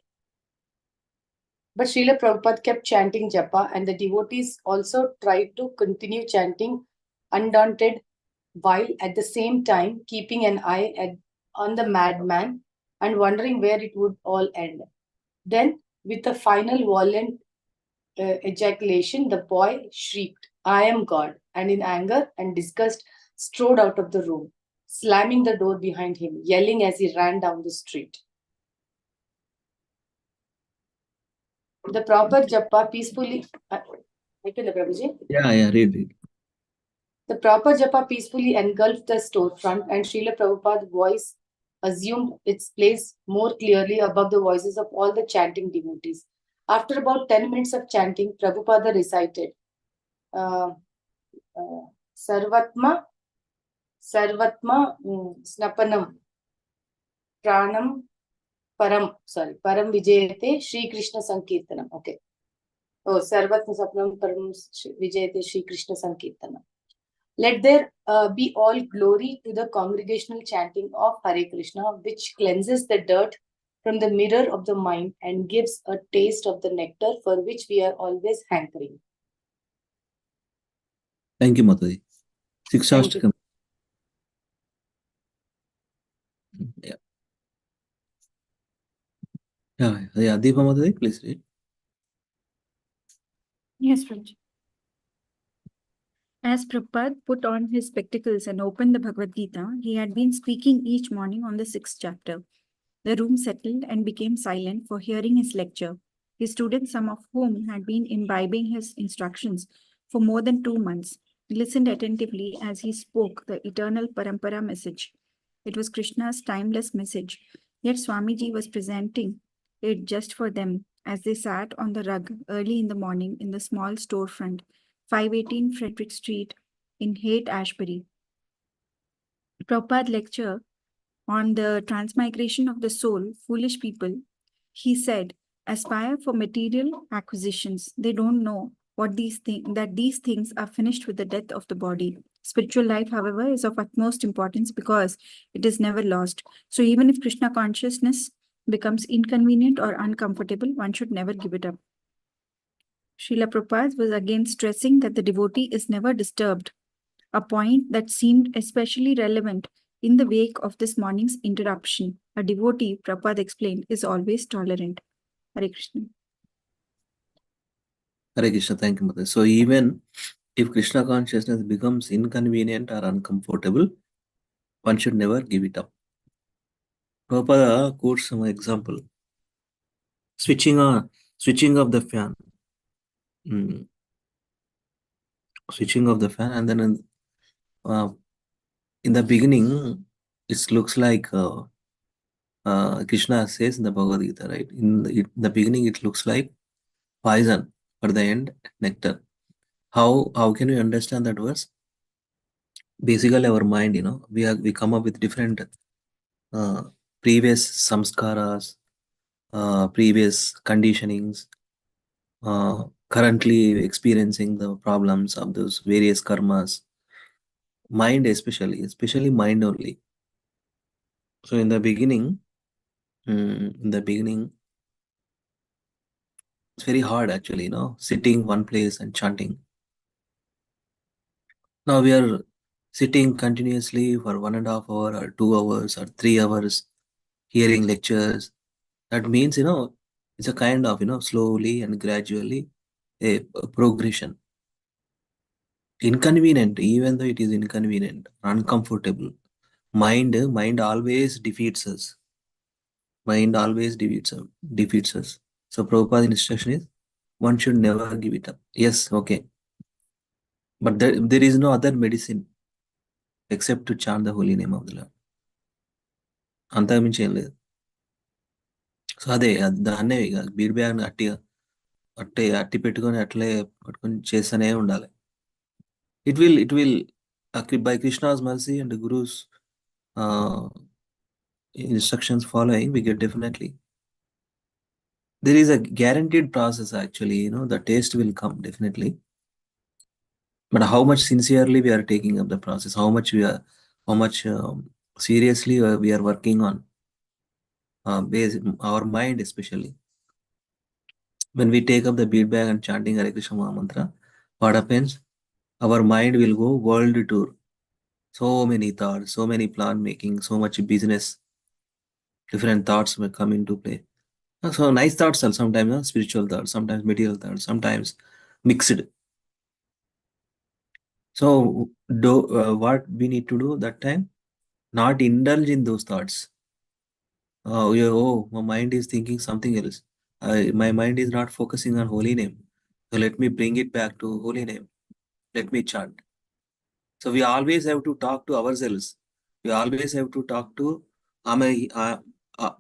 But Srila Prabhupada kept chanting japa, and the devotees also tried to continue chanting undaunted, while at the same time keeping an eye on the madman and wondering where it would all end. Then, with a final violent ejaculation, the boy shrieked, I am God, and in anger and disgust strode out of the room, slamming the door behind him, yelling as he ran down the street. The proper japa peacefully... Yeah, read. The proper japa peacefully engulfed the storefront, and Srila Prabhupada's voice assumed its place more clearly above the voices of all the chanting devotees. After about 10 minutes of chanting, Prabhupada recited, Sarvatma Snapanam Pranam Param Vijayate Shri Krishna Sankirtanam. Okay. Oh, Sarvatma Sapnam Param Vijayate Shri Krishna Sankirtana. Let there be all glory to the congregational chanting of Hare Krishna, which cleanses the dirt from the mirror of the mind and gives a taste of the nectar for which we are always hankering. Thank you, Mataji. Thank you. Yeah. Yeah, Deepa Mataji, please read. Yes, Prabhuji. As Prabhupada put on his spectacles and opened the Bhagavad Gita, he had been speaking each morning on the 6th chapter. The room settled and became silent for hearing his lecture. His students, some of whom had been imbibing his instructions for more than 2 months, listened attentively as he spoke the eternal Parampara message. It was Krishna's timeless message, yet Swamiji was presenting it just for them as they sat on the rug early in the morning in the small storefront, 518 Frederick Street in Haight-Ashbury. Prabhupada lecture on the transmigration of the soul, foolish people, he said, aspire for material acquisitions. They don't know that these things are finished with the death of the body. Spiritual life, however, is of utmost importance because it is never lost. So even if Krishna consciousness becomes inconvenient or uncomfortable, one should never give it up. Srila Prabhupada was again stressing that the devotee is never disturbed, a point that seemed especially relevant in the wake of this morning's interruption. A devotee, Prabhupada explained, is always tolerant. Hare Krishna. Hare Krishna, thank you, Mataji. So even if Krishna consciousness becomes inconvenient or uncomfortable, one should never give it up. Prabhupada quotes some example. Switching off the fan. Switching off the fan, and then in the beginning, it looks like Krishna says in the Bhagavad Gita, right? In the beginning, it looks like poison, but the end, nectar. How can we understand that verse? Basically, our mind, we come up with different previous samskaras, previous conditionings, currently experiencing the problems of those various karmas. Mind especially mind only. So in the beginning, it's very hard actually, sitting one place and chanting. Now we are sitting continuously for 1.5 hours or 2 hours or 3 hours, hearing lectures. That means, it's a kind of, slowly and gradually a progression. Inconvenient, even though it is inconvenient, uncomfortable. Mind always defeats us. Mind always defeats us. So Prabhupada's instruction is, one should never give it up. Yes, okay. But there is no other medicine except to chant the holy name of the Lord. అంతకుమించి ఏం లేదు. So అదే దాన్నే ఇక bead bag అట్టి పెట్టుకొని అట్లే పట్టుకొని చేస్తూనే ఉండాలి. It will by Krishna's mercy and the Guru's instructions following, we get definitely. There is a guaranteed process actually, the taste will come definitely. But how much sincerely we are taking up the process, how much seriously we are working on our mind especially. When we take up the bead bag and chanting Hare Krishna Maha Mantra, what happens? Our mind will go world tour. So many thoughts, so many plan making, so much business, different thoughts will come into play. So nice thoughts are sometimes spiritual thoughts, sometimes material thoughts, sometimes mixed. So what we need to do that time? Not indulge in those thoughts. My mind is thinking something else. My mind is not focusing on holy name. So let me bring it back to holy name. Let me chant. So we always have to talk to ourselves. We always have to talk to,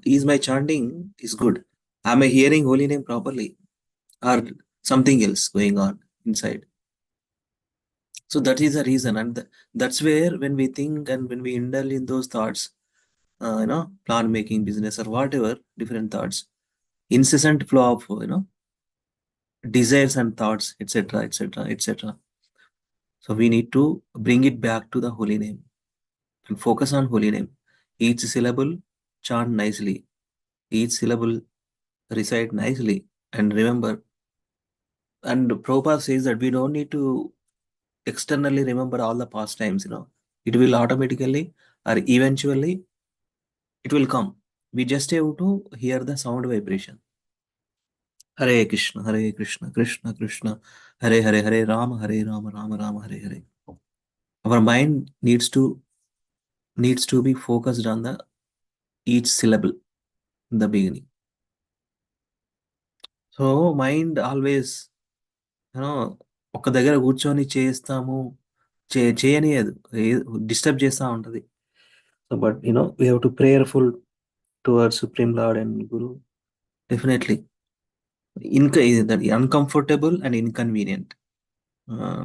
is my chanting is good? Am I hearing holy name properly? Or something else going on inside? So that is the reason. And that's where when we think and when we indulge in those thoughts, plan making, business or whatever, different thoughts, incessant flow of, desires and thoughts, etc., etc., etc. So we need to bring it back to the holy name and focus on holy name. Each syllable chant nicely. Each syllable recite nicely. And remember, and Prabhupada says that we don't need to externally remember all the past times, It will automatically or eventually it will come. We just have to hear the sound vibration. Hare Krishna, Krishna Krishna, Hare Hare, Hare Rama, Rama Rama, Hare Hare. Our mind needs to be focused on the each syllable in the beginning. So mind always, ఒక దగ్గర కూర్చొని చేస్తాము చేయనియదు, disturb చేస్తూ ఉంటుంది. So but we have to prayerful towards Supreme Lord and Guru. Definitely. That uncomfortable and inconvenient.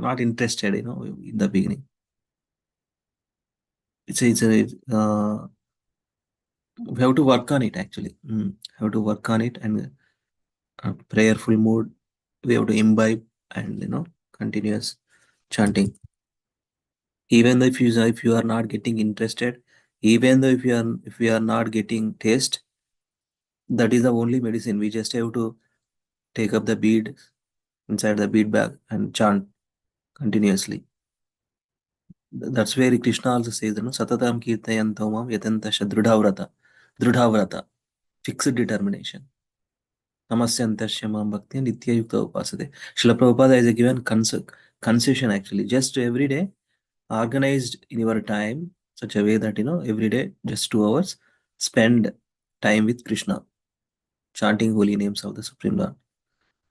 Not interested, in the beginning. We have to work on it actually. Have to work on it and prayerful mood. We have to imbibe and continuous chanting. Even though if you are not getting interested, even though if you are not getting taste, that is the only medicine. We just have to take up the bead inside the bead bag and chant continuously. That's where Krishna also says, Satatam kirtayantomam yatantasha drudhavrata, fixed determination. Namasyantasya mam bhakti nitya yukta upasade. Srila Prabhupada is given concession actually. Just every day, organized in your time such a way that every day just 2 hours spend time with Krishna, chanting holy names of the Supreme Lord,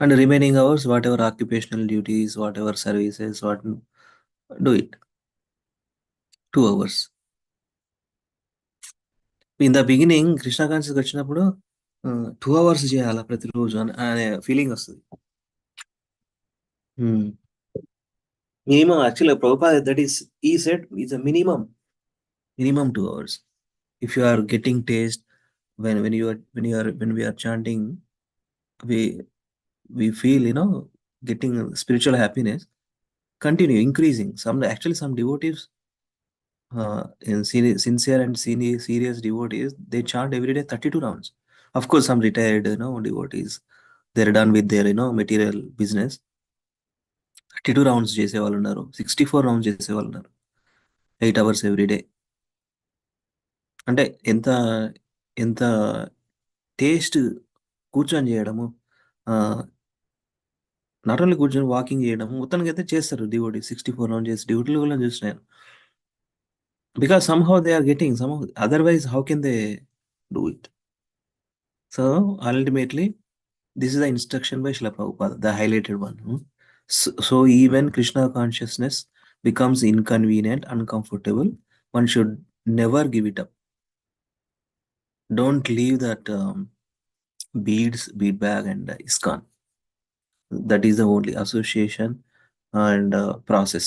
and the remaining hours whatever occupational duties, whatever services, what do it. 2 hours. In the beginning Krishna consciousness వచ్చినప్పుడు 2 hours చేయాలా ప్రతిరోజు అనే feeling వస్తుంది. Minimum actually Prabhupada, that is he said is a minimum 2 hours. If you are getting taste when we are chanting, we feel getting spiritual happiness, continue increasing. Some devotees, sincere and serious devotees, they chant every day 32 rounds. Of course some retired devotees, they're done with their material business. 32 rounds చేసేవాళ్ళు ఉన్నారు, 64 rounds చేసేవాళ్ళు ఉన్నారు, 8 hours every day. అంటే ఎంత ఎంత taste కూర్చొని చేయడము, not only కూర్చొని వాకింగ్ చేయడం, మొత్తానికి అయితే చేస్తారు డివోటీ. 64 రౌండ్ చేసి డ్యూటీలు కూడా చూసినాను. Because somehow they are getting, otherwise how can they do it? So ultimately this is the instruction by Srila Prabhupada, the highlighted one. So even Krishna consciousness becomes inconvenient, uncomfortable, one should never give it up. Don't leave that bead bag and ISKCON. That is the only association and process.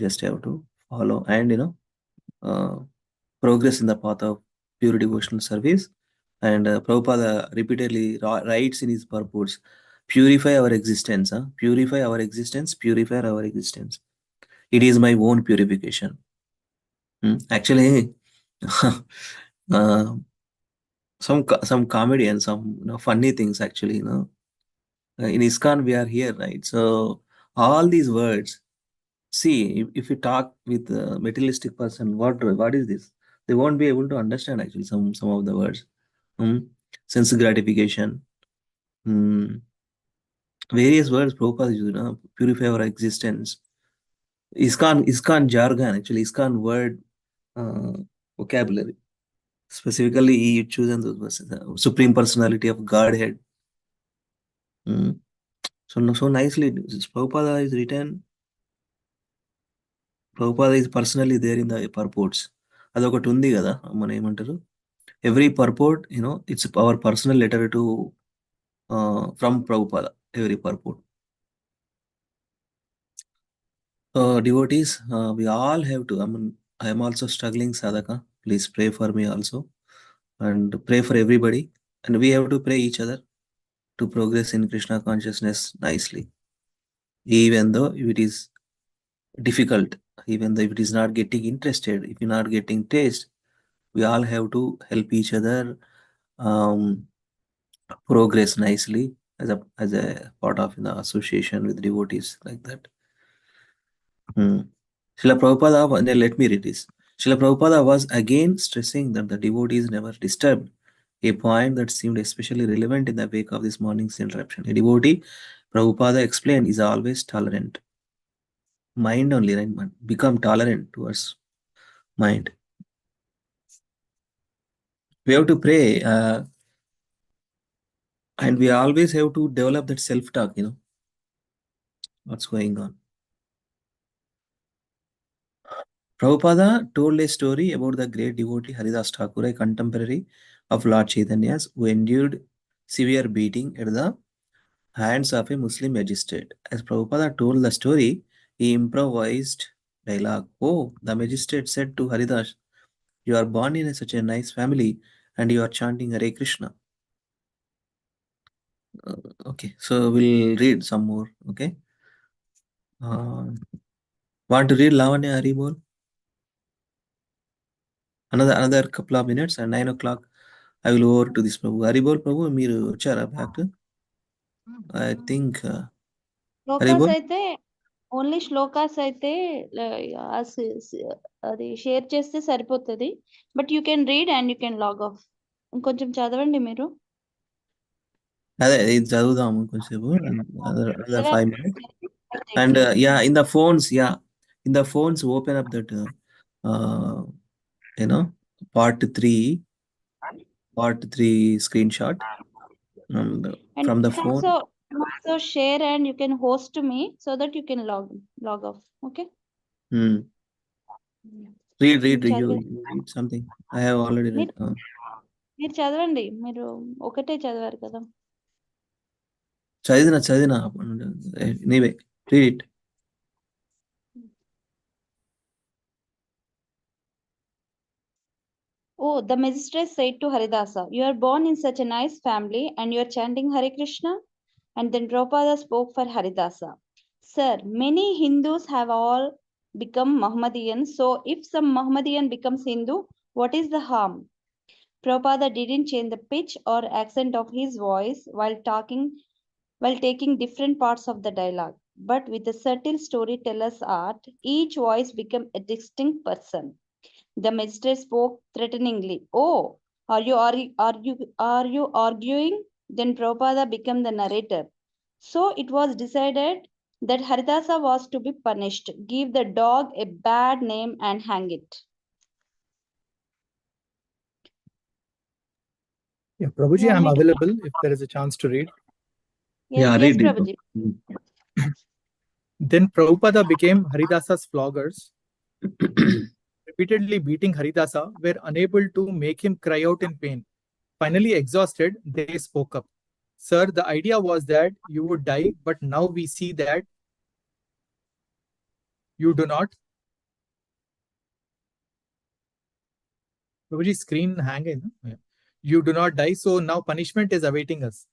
Just have to follow and progress in the path of pure devotional service. And Prabhupada repeatedly writes in his purports, purify our existence, purify our existence, purify our existence. It is my own purification. Actually some comedy and some funny things actually, in ISKCON we are here, right? So all these words, see, if you talk with a materialistic person, what is this, they won't be able to understand actually some of the words. Sense gratification, various words Prabhupada used, purify our existence. ISKCON jargon, actually ISKCON word vocabulary. Specifically he chosen those verses, Supreme Personality of Godhead. So nicely Prabhupada is written. Prabhupada is personally there in the purports. అదొకటి ఉంది కదా, మన ఏమంటారు, every purport, it's our personal letter to from Prabhupada, every purport. Devotees, we all have to, I am also struggling sadhaka, please pray for me also and pray for everybody, and we have to pray each other to progress in Krishna consciousness nicely. Even though if it is difficult, even though if it is not getting interested, if you're not getting taste, we all have to help each other progress nicely as a part of association with devotees like that. Srila Prabhupada, let me read this. Srila Prabhupada was again stressing that the devotees never disturbed, a point that seemed especially relevant in the wake of this morning's interruption. A devotee, Prabhupada explained, is always tolerant. Mind only, right? Become tolerant towards mind. We have to pray, and we always have to develop that self-talk, what's going on. Prabhupada told a story about the great devotee Haridas Thakur, a contemporary of Lord Chaitanya's, who endured severe beating at the hands of a Muslim magistrate. As Prabhupada told the story, he improvised dialogue. Oh, the magistrate said to Haridas, you are born in such a nice family and you are chanting Hare Krishna. Okay, so we'll read some more. Okay. Want to read Lavanya Haribol? Another couple of minutes and 9 o'clock I will over to this Prabhu. Haribol Prabhu, మీరు వచ్చారా back? I think shlokas అయితే only shlokas అయితే అది share చేస్తే సరిపోతుంది. But you can read and you can log off. ఇంకొంచెం చదవండి మీరు. అదే ఇది చదువుదాము కొంచెంసేపు. Another 5 minutes. And in the phones open up that part 3 screenshot and from the phone. Also share and you can host me so that you can log off. Okay. Read you read something. I have already read. మీరు చదవండి, మీరు ఒకటే చదివారు కదా. చదివిన నీవే read it. Oh, the magistrate said to Haridasa, you are born in such a nice family and you are chanting Hare Krishna. And then Prabhupada spoke for Haridasa. Sir, many Hindus have all become Mohammedan. So if some Mohammedan becomes Hindu, what is the harm? Prabhupada didn't change the pitch or accent of his voice while taking different parts of the dialogue. But with the subtle storyteller's art, each voice became a distinct person. The magistrate spoke threateningly. Oh, are you arguing? Then Prabhupada became the narrator. So it was decided that Haridasa was to be punished. Give the dog a bad name and hang it. Yeah, Prabhuji, I'm available if there is a chance to read. Yes, read Prabhuji. Then Prabhupada became Haridasa's floggers. Repeatedly beating Haridasa were unable to make him cry out in pain. Finally exhausted, they spoke up. Sir, the idea was that you would die, but now we see that you do not. Prabhuji, screen hanging. Yeah. You do not die, so now punishment is awaiting us.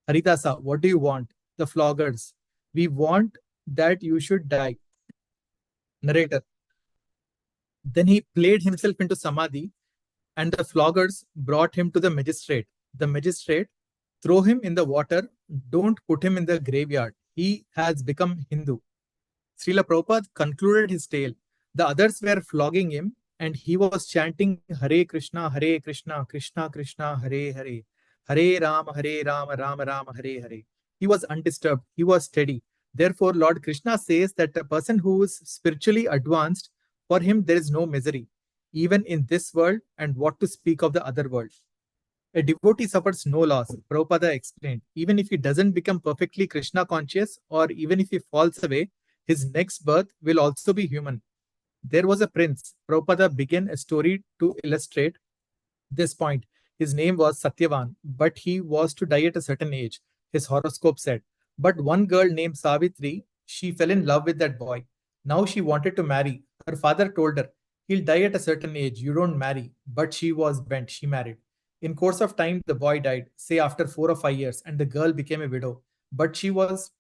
Haridasa, what do you want? The floggers. We want that you should die. Narrator. Then he played himself into samadhi and the floggers brought him to the magistrate. The magistrate, throw him in the water, don't put him in the graveyard. He has become Hindu. Srila Prabhupada concluded his tale. The others were flogging him and he was chanting Hare Krishna, Krishna Krishna, Hare Hare, Hare Rama, Rama Rama, Hare Hare. He was undisturbed. He was steady. Therefore, Lord Krishna says that a person who is spiritually advanced, for him there is no misery, even in this world, and what to speak of the other world. A devotee suffers no loss, Prabhupada explained. Even if he doesn't become perfectly Krishna conscious, or even if he falls away, his next birth will also be human. There was a prince. Prabhupada began a story to illustrate this point. His name was Satyavan, but he was to die at a certain age, his horoscope said. But one girl named Savitri, she fell in love with that boy. Now she wanted to marry. Her father told her, he'll die at a certain age, you don't marry. But she was bent, she married. In course of time, the boy died, say after 4 or 5 years, and the girl became a widow. But she was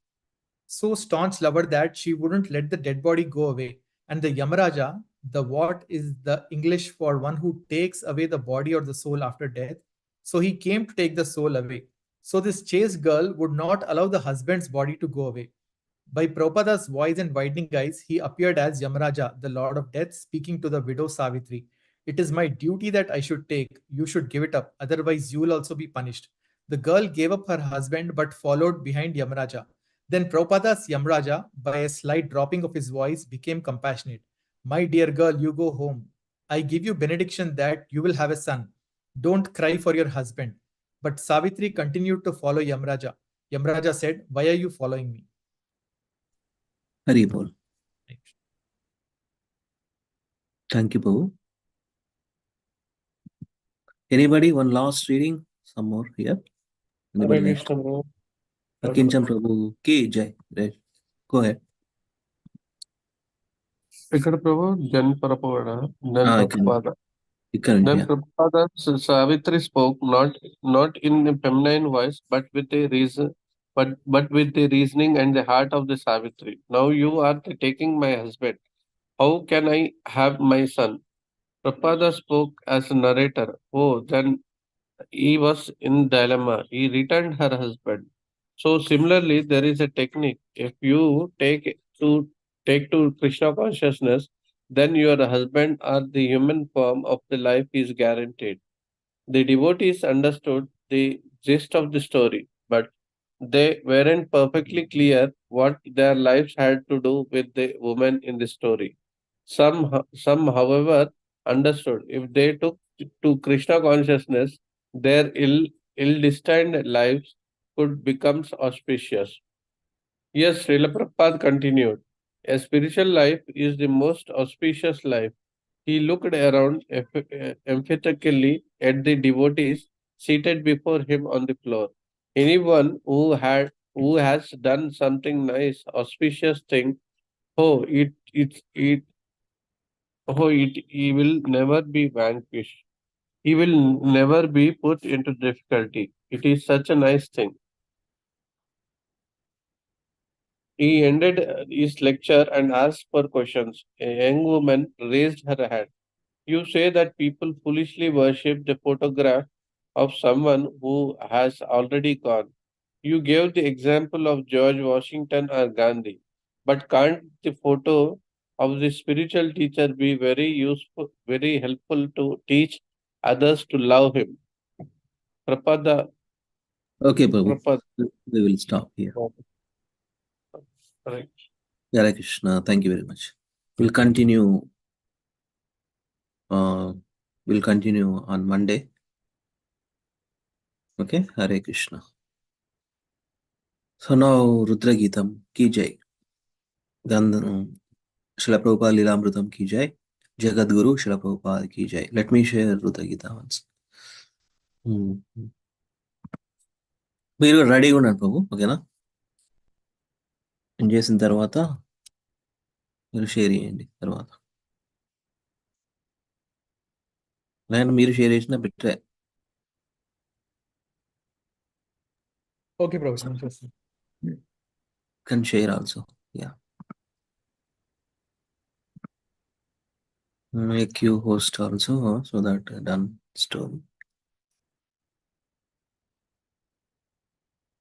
so staunch lover that she wouldn't let the dead body go away. And the Yamaraja, the what is the English for one who takes away the body or the soul after death. So he came to take the soul away. So this chaste girl would not allow the husband's body to go away. By Prabhupada's voice and widening eyes, he appeared as Yamaraja, the Lord of Death, speaking to the widow Savitri. It is my duty that I should take. You should give it up, otherwise you will also be punished. The girl gave up her husband but followed behind Yamaraja. Then Prabhupada's Yamaraja, by a slight dropping of his voice, became compassionate. My dear girl, you go home. I give you benediction that you will have a son. Don't cry for your husband. But Savitri continued to follow Yamaraja. Yamaraja said, why are you following me? Hari Bol. Thank you, Prabhu. Anybody? One last reading? Some more here? Anybody Hare left? Krishna, bro. Akincham Prabhu Ki Jai. Right. Go ahead. ఇక్కడ ప్రభు then Prabhupada, then Prabhupada. Then Yeah. Prabhupada Savitri spoke not in a feminine voice, but with a reason, but with the reasoning and the heart of the Savitri. Now you are taking my husband. How can I have my son? Prabhupada spoke as a narrator. Oh, then he was in dilemma. He returned her husband. So similarly, there is a technique. If you take to Krishna consciousness, then your husband or the human form of the life is guaranteed. The devotees understood the gist of the story, but they weren't perfectly clear what their lives had to do with the woman in the story. Some, however, understood. If they took to Krishna consciousness, their ill-destined lives could become auspicious. Yes, Srila Prabhupada continued. A spiritual life is the most auspicious life. He looked around emphatically at the devotees seated before him on the floor. Anyone who has done something nice, auspicious thing, oh, he will never be vanquished. He will never be put into difficulty. It is such a nice thing. He ended his lecture and asked for questions. A young woman raised her hand. You say that people foolishly worship the photograph of someone who has already gone. You gave the example of George Washington or Gandhi. But can't the photo of the spiritual teacher be very useful, very helpful to teach others to love him? Prabhupada. Okay, Prabhu. Prabhupada. We will stop here. Correct. Hare Krishna. Thank you very much. We'll continue. We'll continue on Monday. Okay. Hare Krishna. So now RudraGita Ki Jai. Then Srila Prabhupada Lilamritam Ki Jai. Jagat Guru Srila Prabhupada Ki Jai. Let me share RudraGita once. మీరు రెడీగా ఉన్నారు ప్రభు, ఓకేనా? నేను చేసిన తర్వాత మీరు share చేయండి. తర్వాత నేను మీరు షేర్ చేసిన బెటరే. Okay, Prabhu. Can share also. Yeah. Make you host also, so that done story.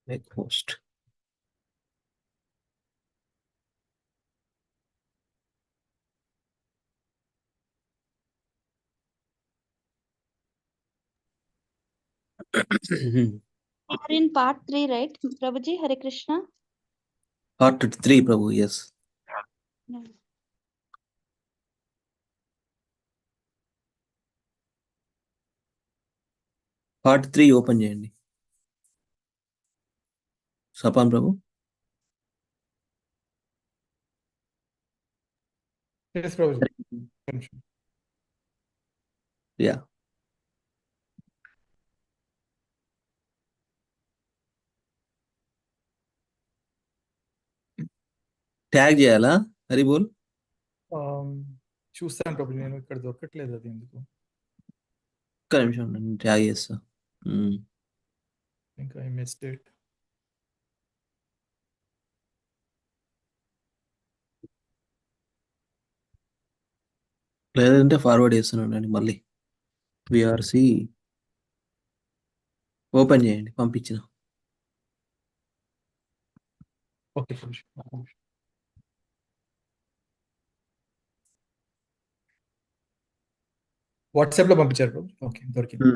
Make host. Are in part 3, right, Prabhuji? Hare Krishna. Part 3, Prabhu, yes. Yeah. Part 3 open చేయండి. సపాన్ ప్రభు. Yes, Prabhuji. Yeah. Tag చేయాలా? హరి బోల్. చూస్తాను ప్రభు, నేను ఇక్కడ దొరకట్లేదు అది ఎందుకు. ఒక్క నిమిషం నేను ట్యాగ్ చేస్తా. I think I missed it. లేదంటే ఫార్వర్డ్ చేస్తున్నానండి మళ్ళీ. VRC ఓపెన్ చేయండి, పంపించిన. Okay, Prabhuji. వాట్సాప్ లో పంపించారు ప్రభు. ఓకే, దొరికింది.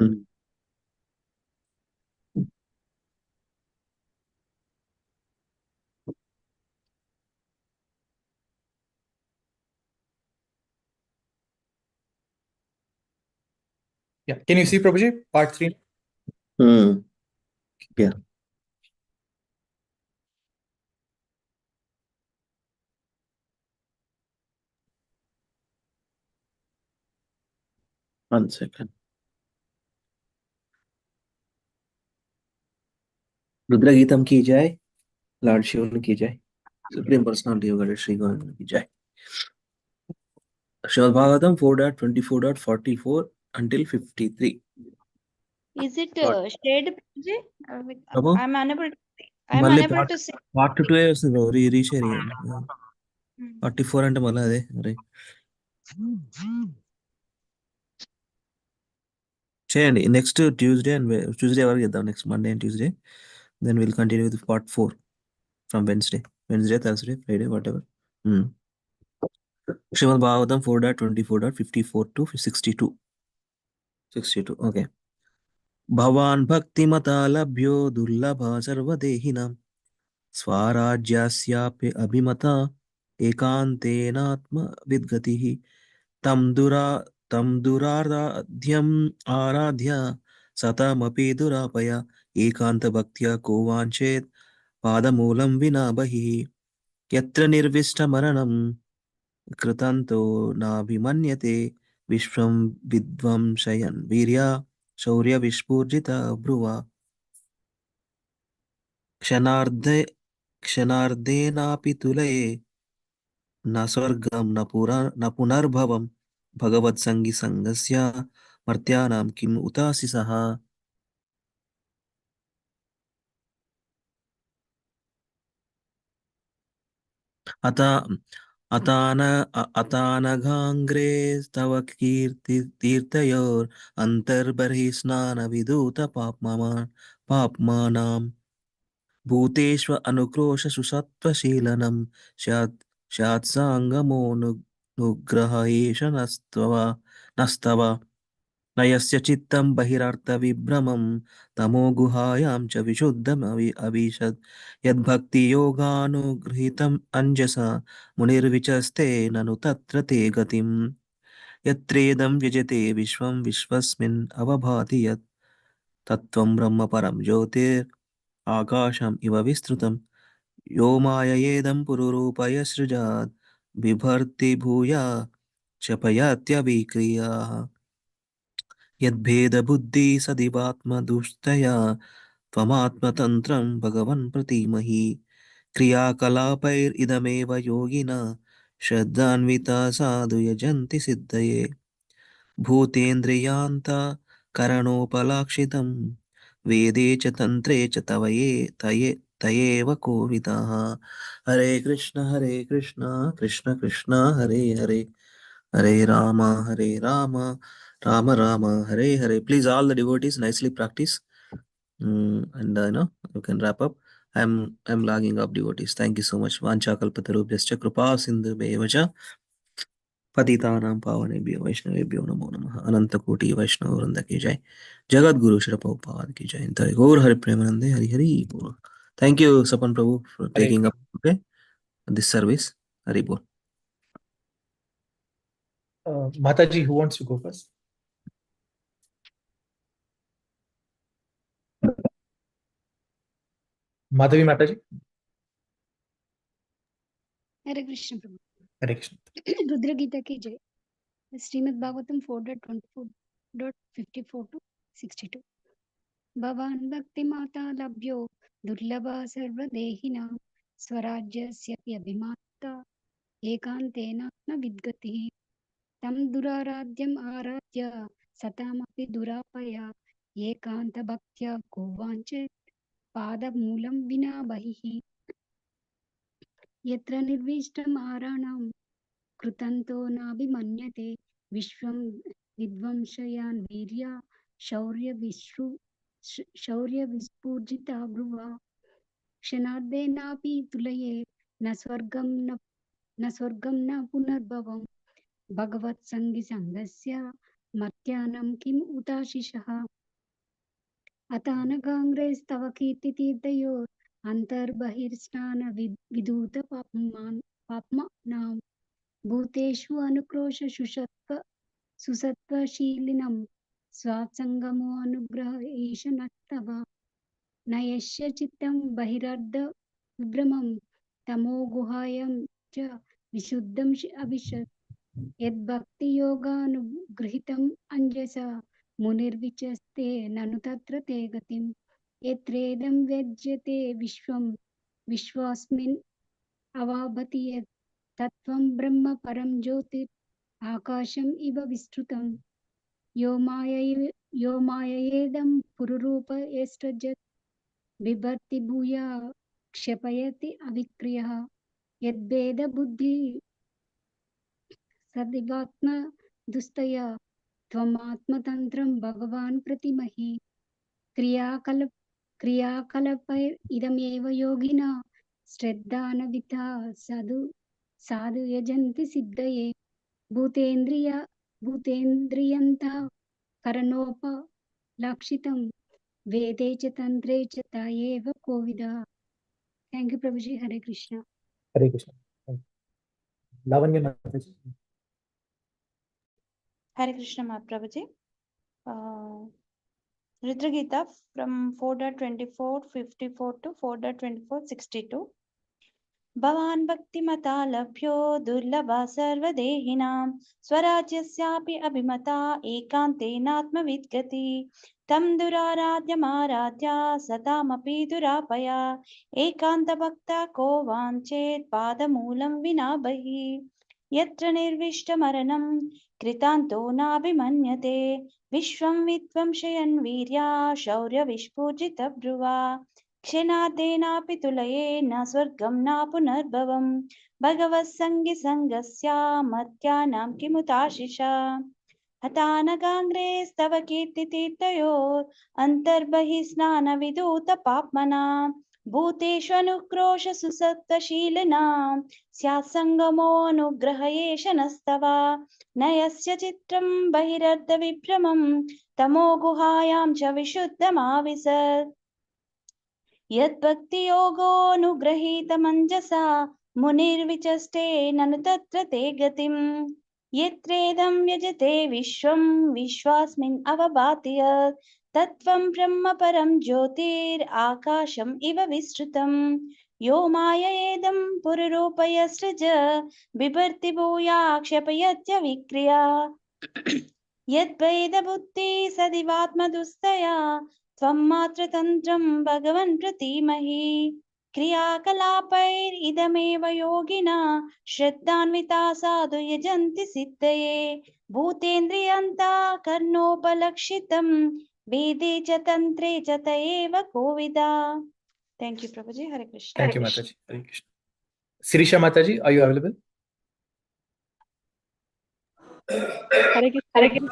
Yeah, can you see Prabhuji part 3? Yeah. One second. रुद्रगीतम की जय, लॉर्ड शिव की जय, supreme personality of God Shri Govind की जय. Shrimad Bhagavatam 4.24.44 until 53. Is it Part- shared, Prabhuji? Prabhu? I'm unable to see. I'm మళ్ళీ unable to see. పార్ట్ 2 వస్తుంది reshare చేయండి. 44 అంటే మళ్ళీ అదే మరి చేయండి. నెక్స్ట్ ట్యూస్డే అండ్ ట్యూస్డే వరకు చేద్దాం. Next Monday and Tuesday, then will continue with part 4 from Wednesday Thursday Friday whatever. Srimad Bhagavatam 4.24.54 to 62. Okay. భవాన్ భక్తిమతా లభ్యో దుర్లభ సర్వదేహినాం స్వరాజ్యస్యాపి అభిమత ఏకాంతేనాత్మ విద్గతిః తం దురారాధ్యం ఆరాధ్య సతమపి దురాపయ ఏకాంత భక్త్యా కో వాంఛేత్ పాదమూలం వినా బహిః యత్ర నిర్విష్టమరణం కృతంతో నాభిమన్యతే విశ్వం విధ్వంసయన్ వీర్య శౌర్య విస్ఫూర్జిత భ్రువ క్షణార్ధేనాపి తులయే న స్వర్గం న పునర్భవం భగవత్సంగి సంగస్య మర్త్యానాం కిం ఉతాసి సహ. అతానఘాంగ్రే తవ కీర్తిర్తయోర్ అంతర్బర్హి స్నాన విదూత పాప్మానాం భూతేష్వ అనుక్రోశ సుసత్వశీలనం శాత్సాంగమోనుగ్రహ ఏష నస్తవ నయస్య చిత్తం బహిరర్థ విభ్రమం తమో గుహాయాం చ విశుద్ధం అవిశద్ యద్భక్తి యోగానుగృహీతం అంజస మునిర్విచస్తే నను తత్ర తే గతిం యత్రేదం వ్యజతే విశ్వం విశ్వస్మిన్ అవభాతి యత్ తత్వం బ్రహ్మ పరం జ్యోతిర్ ఆకాశం ఇవ విస్తృతం యో మాయయేదం పురురూపయ సృజాత్ బిభర్తి భూయా క్షపయత్యవిక్రియా యద్భేదబుద్ధి సదివాత్మదుష్టయా త్వమాత్మతంత్రం భగవన్ ప్రతిమహి క్రియాకలాపైరిదమేవ యోగిన శ్రద్ధాన్వితా సాధు యజంతి సిద్ధయే భూతేంద్రియాంత కరణోపలాక్షితం వేదే చ తంత్రే చ తయేవ కోవిదాః. Hare Krishna Krishna Krishna Hare Hare Hare Rama Rama Rama Hare Hare. Please, all the devotees, nicely practice. And you can wrap up. I'm logging up, devotees. Thank you so much. Vancha kalpatarubhyascha kripa sindhubheva cha पतितानां पावनेभ्यो वैष्णवेभ्यो नमो नमः. अनंत कोटि वैष्णव वृंद की जय. जगत गुरु श्री प्रभुपाद की जय. हरि गौर हरि प्रेमानंदे हरि हरि बोल. Thank you, Sapan Prabhu, for taking up this service. Hari bol. Mataji, who wants to go first? Madhavi Mataji. Hare Krishna Prabhu. Hare Krishna. RudraGita ki jai. Srimad Bhagavatam 4.24.54 to 62. Bhavan Bhakti Mata Labhyo Durlabha Sarvadehinam Swarajyasya Abhimata Ekantena Vidgatihi Tam Duraradyam Aradya सतामपि दुरापया एकान्तभक्त्या को वाञ्छेत् पादमूलं विना बहिः यत्र निर्विष्टमाराणां कृतन्तो नाभिमन्यते विश्वं विध्वंसयान् वीर्या शौर्यविस्फूर्जिता ब्रुवा क्षणार्धेनापि तुलये न स्वर्गं न पुनर्भवम् भगवत्सङ्गीसङ्गस्य मर्त्यानां किम् उताशिषः अतानगाङ्ग्रेस्तव कीर्तितीर्थयोः अन्तर्बहिर्स्नान विधूत पाप्मनां भूतेषु अनुक्रोश सुसत्त्वशीलिनं स्वात्सङ्गमो अनुग्रह एष नस्तव न यस्य चित्तं बहिरर्ध विभ्रमं तमो गुहायां च विशुद्धं अविशत् यद्भक्तियोगानुगृहीतम् अंजसा मुनिर्विचस्ते ननु तत्र ते गतिम् यत्रेदं व्यज्यते विश्वस्मिन् अवाभति यत् तत्त्वं ब्रह्म परं ज्योतिर् आकाशम् इव विस्तृतं यो माययेदं पुरुरूप यस्त्रजत् बिभर्ति भूया क्षपयति अविक्रियः यद्भेदबुद्धि सदिवात्मदुस्तया त्वमात्मतन्त्रं भगवान् प्रतिमहि क्रियाकल्पैरिदमेव योगिना श्रद्धानविता साधु यजन्ति सिद्धये भूतेन्द्रियन्ता करणोपलक्षितं वेदे च तन्त्रे च ता एव कोविदा। थैंक यू प्रभु जी। हरे कृष्णा। हरे कृष्ण। लावण्य माताजी। Hare Krishna Mahaprabhuji. RudraGita from 4.24.54 to 4.24.62. भवान् भक्तिमता लभ्यो दुर्लभा सर्वदेहिनां स्वराज्यस्यापि अभिमता एकान्तेनात्मविद्गति तं दुराराध्यमाराध्या सतामपि दुरापया एकान्तभक्ता को वाञ्छेत् पादमूलं विना बहिः यत्र निर्विष्टमरणं कृतान्तो नाभिमन्यते विश्वं विध्वंसयन् वीर्या शौर्यविस्फूर्जितब्रुवा क्षणार्धेनापि तुलये न स्वर्गं न पुनर्भवम् भगवत्सङ्गीसङ्गस्य मर्त्यानां किमुताशिषा हतानगाङ्ग्रेस्तव कीर्तितीर्थयोः अन्तर्बहिः स्नानविधूत पाप्मनां भूतेषु अनुक्रोश सुसत्त्वशीलिनां स्यात्सङ्गमोऽनुग्रह एष नस्तव न यस्य चित्रं बहिरर्धविभ्रमं तमो गुहायां च विशुद्धमाविशत् यद्भक्तियोगोऽनुगृहीतमञ्जसा मुनिर्विचष्टे ननु तत्र ते गतिम् यत्रेदं यजते विश्वं विश्वास्मिन् अवभाति यत् तत्त्वं ब्रह्म परं ज्योतिराकाशम् इव विस्तृतं यो माययेदं पुरुरूपयसृज बिभर्ति भूया क्षपयत्य विक्रिया यद्भेदबुद्धि सदिवात्मदुस्तया त्वं मात्रतन्त्रं भगवन् प्रतीमहि क्रियाकलापैरिदमेव योगिना श्रद्धान्विता साधु यजन्ति सिद्धये भूतेन्द्रियन्ता कर्णोपलक्षितं वेदे च तन्त्रे च त एव कोविदा। Thank you Prabhuji. Hare Krishna. Thank you माताजी। हरे कृष्ण। शिरीषा माताजी, आर यू अवेलेबल? हरे कृष्ण।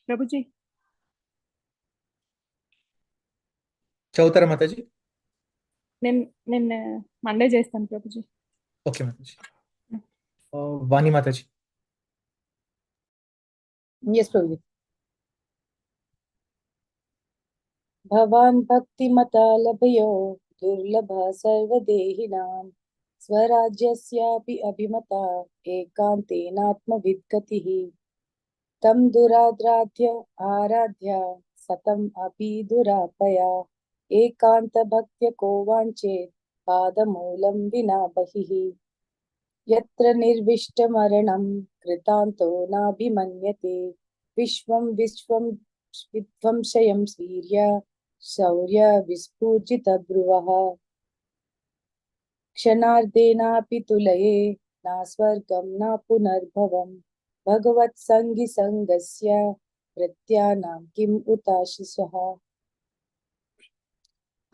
प्रभु जी। చదువుతారా మాతాజీ? నేను మండే చేస్తాను ప్రభుజీ. ఓకే మాతాజీ. వాణి మాతాజీ. Yes, Prabhuji. भवान् भक्तिमता लभयो दुर्लभा सर्वदेहिनां स्वराज्यस्यापि अभिमता एकान्तेनात्मविद्गतिः तं आराध्य सतम् अपि दुरापया एकान्तभक्त्या को वाञ्छेत् पादमूलं विना बहिः यत्र निर्विष्टमरणं कृतान्तो नाभिमन्यते विश्वं विध्वंसयन् वीर्या शौर्यविस्फूर्जितब्रुवः क्षणार्धेनापि तुलये न स्वर्गं न पुनर्भवम् भगवत्सङ्गिसङ्गस्य प्रत्यानां किम् उताशिषः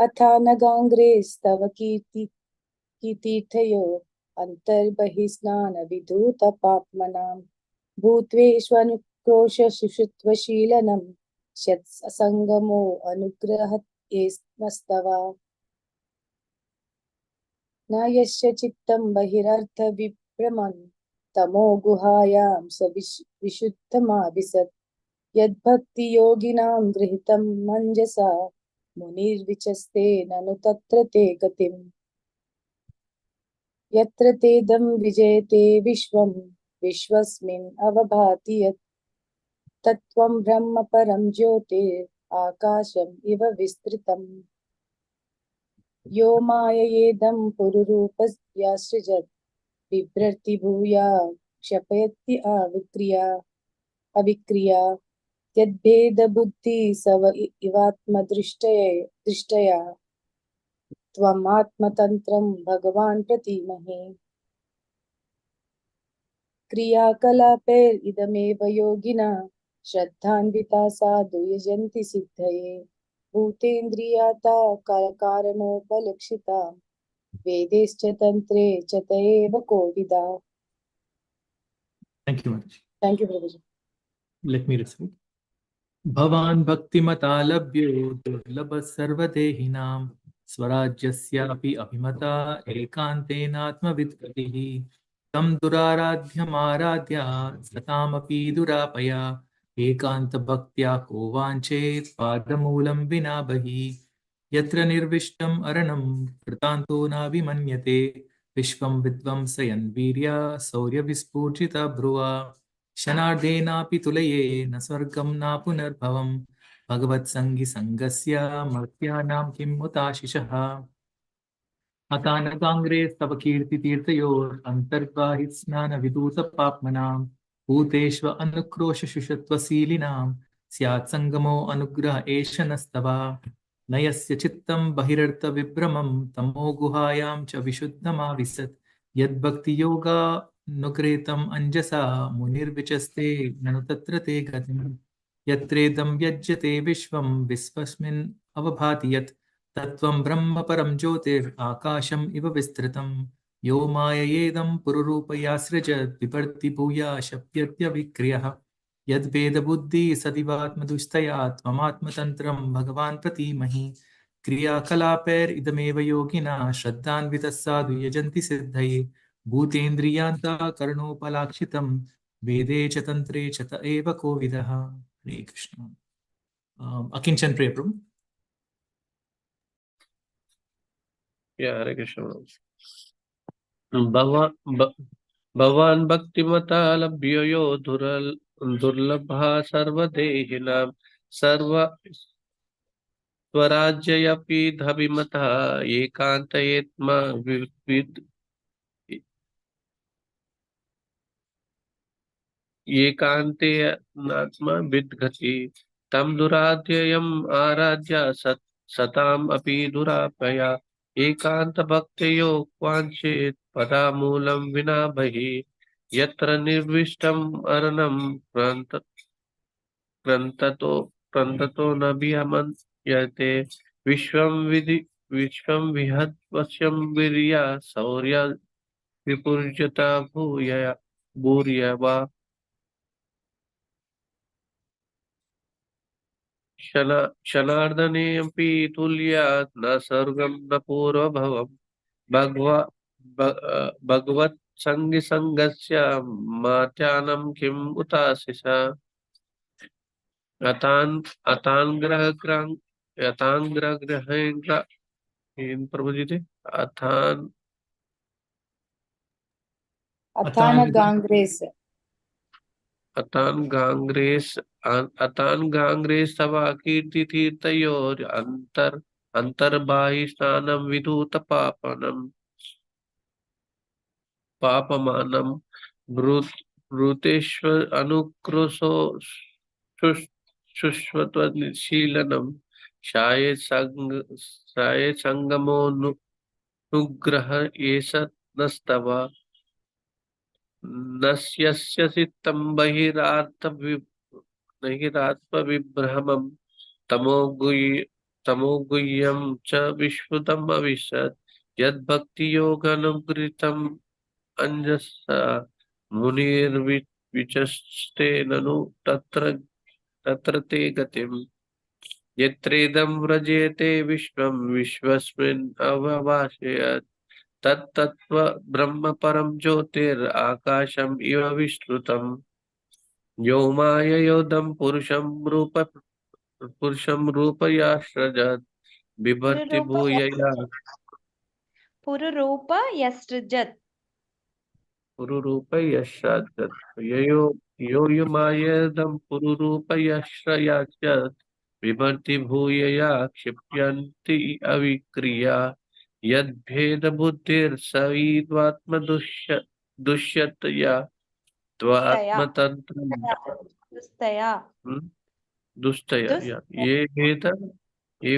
अथा न गाङ्ग्रेस्तव कीर्तिथयो अन्तर्बहिस्नानविधूतपाप्मनां भूत्वेष्वनुक्रोशशिशुत्वशीलनं शत्सङ्गमो अनुग्रहत्येस्तव न यस्य चित्तं बहिरर्थविभ्रमन् तमो गुहायां स विशुद्धमाविशत् यद्भक्तियोगिनां गृहीतं मञ्जसा मुनिर्विचस्ते ननु तत्र ते गतिम् यत्र तेदं विजयते विश्वं विश्वस्मिन् अवभाति यत् तत्त्वं ब्रह्म परं ज्योतिर् आकाशम् इव विस्तृतम् यो माययेदं पुरुरूपयासृजत् बिभ्रति भूया क्षपयति अविक्रिया यद्भेदबुद्धि सव इवात्मदृष्टया त्वमात्मतन्त्रं भगवान् प्रतीमहे क्रियाकलापैरिदमेव योगिना श्रद्धान्विता साधु यजन्ति सिद्धये भूतेन्द्रियाता कारणोपलक्षिता वेदेश्च तन्त्रे च त एव कोविदा. Thank you, Mataji. Thank you, Prabhuji. Let me recite. भवान् भक्तिमतालभ्यो दुर्लभः सर्वदेहिनां स्वराज्यस्यापि अभिमता एकान्तेनात्मविद्गतिः तं दुराराध्यमाराध्य सतामपि दुरापया एकान्तभक्त्या को वाञ्छेत् पादमूलं विना बहिः यत्र निर्विष्टम् अरणं कृतान्तो नाभिमन्यते विश्वं विध्वंसयन् वीर्या शौर्यविस्फूर्जिता भ्रुवा क्षणार्धेनापि तुलये न स्वर्गं न पुनर्भवम् भगवत्सङ्गिसङ्गस्य मर्त्यानां किम् उताशिषः अतानकाङ्ग्रेस्तव कीर्तितीर्थयोरन्तर्गाहि स्नानविदूतपाप्मनां भूतेष्व अनुक्रोशशिशत्वशीलिनां स्यात् सङ्गमो अनुग्रह एष नस्तव न यस्य चित्तं बहिरर्थविभ्रमं तमो गुहायां च विशुद्धमाविशत् यद्भक्तियोगानुगृहीतम् अञ्जसा मुनिर्विचस्ते ननु तत्र ते गतिम् यत्रेदं यज्यते विश्वं विश्वस्मिन् अवभाति यत् तत्त्वं ब्रह्म परं ज्योतिर् आकाशम् इव विस्तृतम् यो माययेदं पुरुरूपयासृजत् बिभर्ति भूया शप्यत्यविक्रियः यद्वेदबुद्धि सदिवात्मदुष्टया त्वमात्मतन्त्रं भगवान् प्रतीमहि क्रियाकलापैरिदमेव योगिना श्रद्धान्वितः साधु यजन्ति सिद्धये भूतेन्द्रियान्तःकरणोपलाक्षितं वेदे च तन्त्रे च त एव कोविदः. हरे कृष्ण. अकिञ्चन प्रिय प्रभु. Yeah, Hare Krishna. भवान् भक्तिमतालभ्यो यो दुर्लभः सर्वदेहिनां स्वराज्ययपि धभिमतः एकान्तेनात्मविद्गति तं दुराध्ययम् आराध्य सताम् अपि दुरापया एकान्तभक्तयो क्वाञ्चित् पदामूलं विना बहिः यत्र निर्विष्टम् अरणं क्रन्ततो न विहमन्यते विश्वं विहत्वश्यं वीर्या शौर्य विपुर्जता भूय वा क्षणार्धनेऽपि तुल्यात् न स्वर्गं न पूर्वभवम् भगवत्सङ्गिसङ्गस्य मात्यानं किम् उताशिष अतान्ग्रहग्रहेन्द्र प्रभुजी थे अतान गांग्रेस तव कीर्तितीर्थयोर अंतर्बाहि स्नानं विधूत पापमानं ब्रूतेष्व अनुक्रोशो शुष्वत्वशीलनं शाये संगमोनुग्रह एष नस्तव नश्यस्य चित्तं बहिरात्मविभ्रमं तमोगुह्यं च विश्रुतम् अविशत् यद्भक्तियोगानुगृहीतम् अंजसा मुनिर्विचष्टे ननु तत्र ते गतिम् यत्रेदं व्रजेते विश्वं विश्वस्मिन् अवभाषयत् तत्तत्त्व ब्रह्म परं ज्योतिराकाशम् इव विश्रुतम् यो माययोदं पुरुषं रूपयाश्रजत् बिभर्ति भूयया Pururupa yasrujat. पुरुरूपयश्रजत् यो मायेदं पुरुरूपयश्रयाच्यत् बिभर्ति भूयया क्षिप्यन्ति अविक्रिया यद्भेदबुद्धिर्सविद्वात्मदुष्यतया Dustaya. त्वात्मतन्त्रम् Dustaya. दुष्टया ये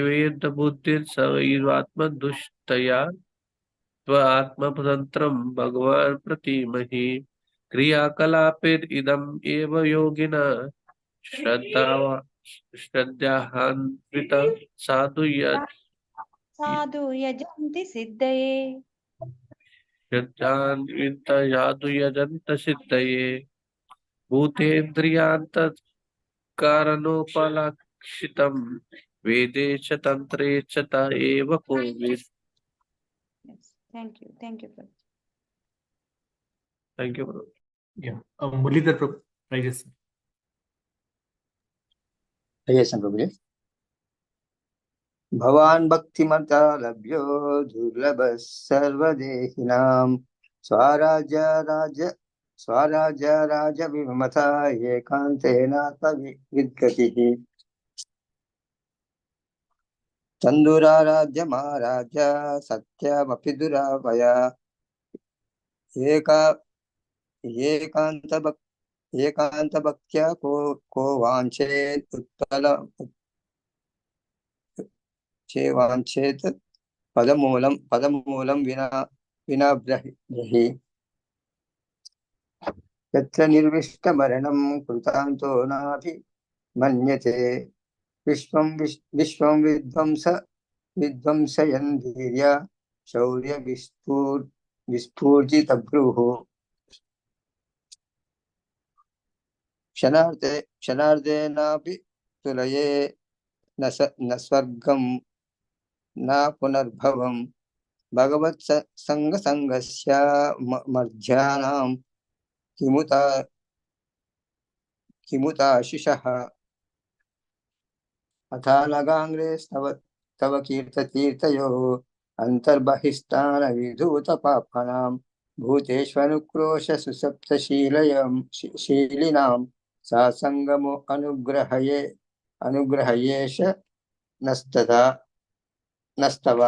वेद बुद्धिर्सवैर्वात्मदुष्टया त्वात्मतन्त्रं भगवान् प्रतीमहि क्रियाकलापेर्इदम् एव योगिनः श्रद्धाहान्वित साधु Sadhu yajanti siddhaye. श्रद्धान्वित साधु यजन्त सिद्धये भूतेन्द्रियान्तःकारणोपलक्षितं वेदे च तन्त्रे च त एव कोवित् Yes. Thank you. Thank you, Prabhu. Thank you, bro. Yeah. Muralidhar Prabhu. Right, yes, sir. Yes, Prabhuji. भवान् भक्तिमता लभ्यो दुर्लभः सर्वदेहिनां स्वराज्य राजविमता एकान्तेनात्मविद्गतिः तन्दुराराध्य महाराज सत्यमपि दुरावया एकान्तभक्त्या को वाञ्छेत् वाञ्छेत् पदमूलं विना ब्रहि यत्र निर्विष्टमरणं कृतान्तो नाभिमन्यते विश्वं विध्वंसयन् धीर्य शौर्य विस्फूर्जितभ्रुः क्षणार्धेनापि तुलये न स्वर्गं न पुनर्भवम् भगवत् संगस्य मर्ध्यानां किमुताशिषः अथा नगाङ्ग्रे तव कीर्ततीर्थयोः अन्तर्बहिष्ठानविधूतपापानां भूतेष्वनुक्रोश सुसप्तशीलिनां सा सङ्गमो अनुग्रहयेश नस्तव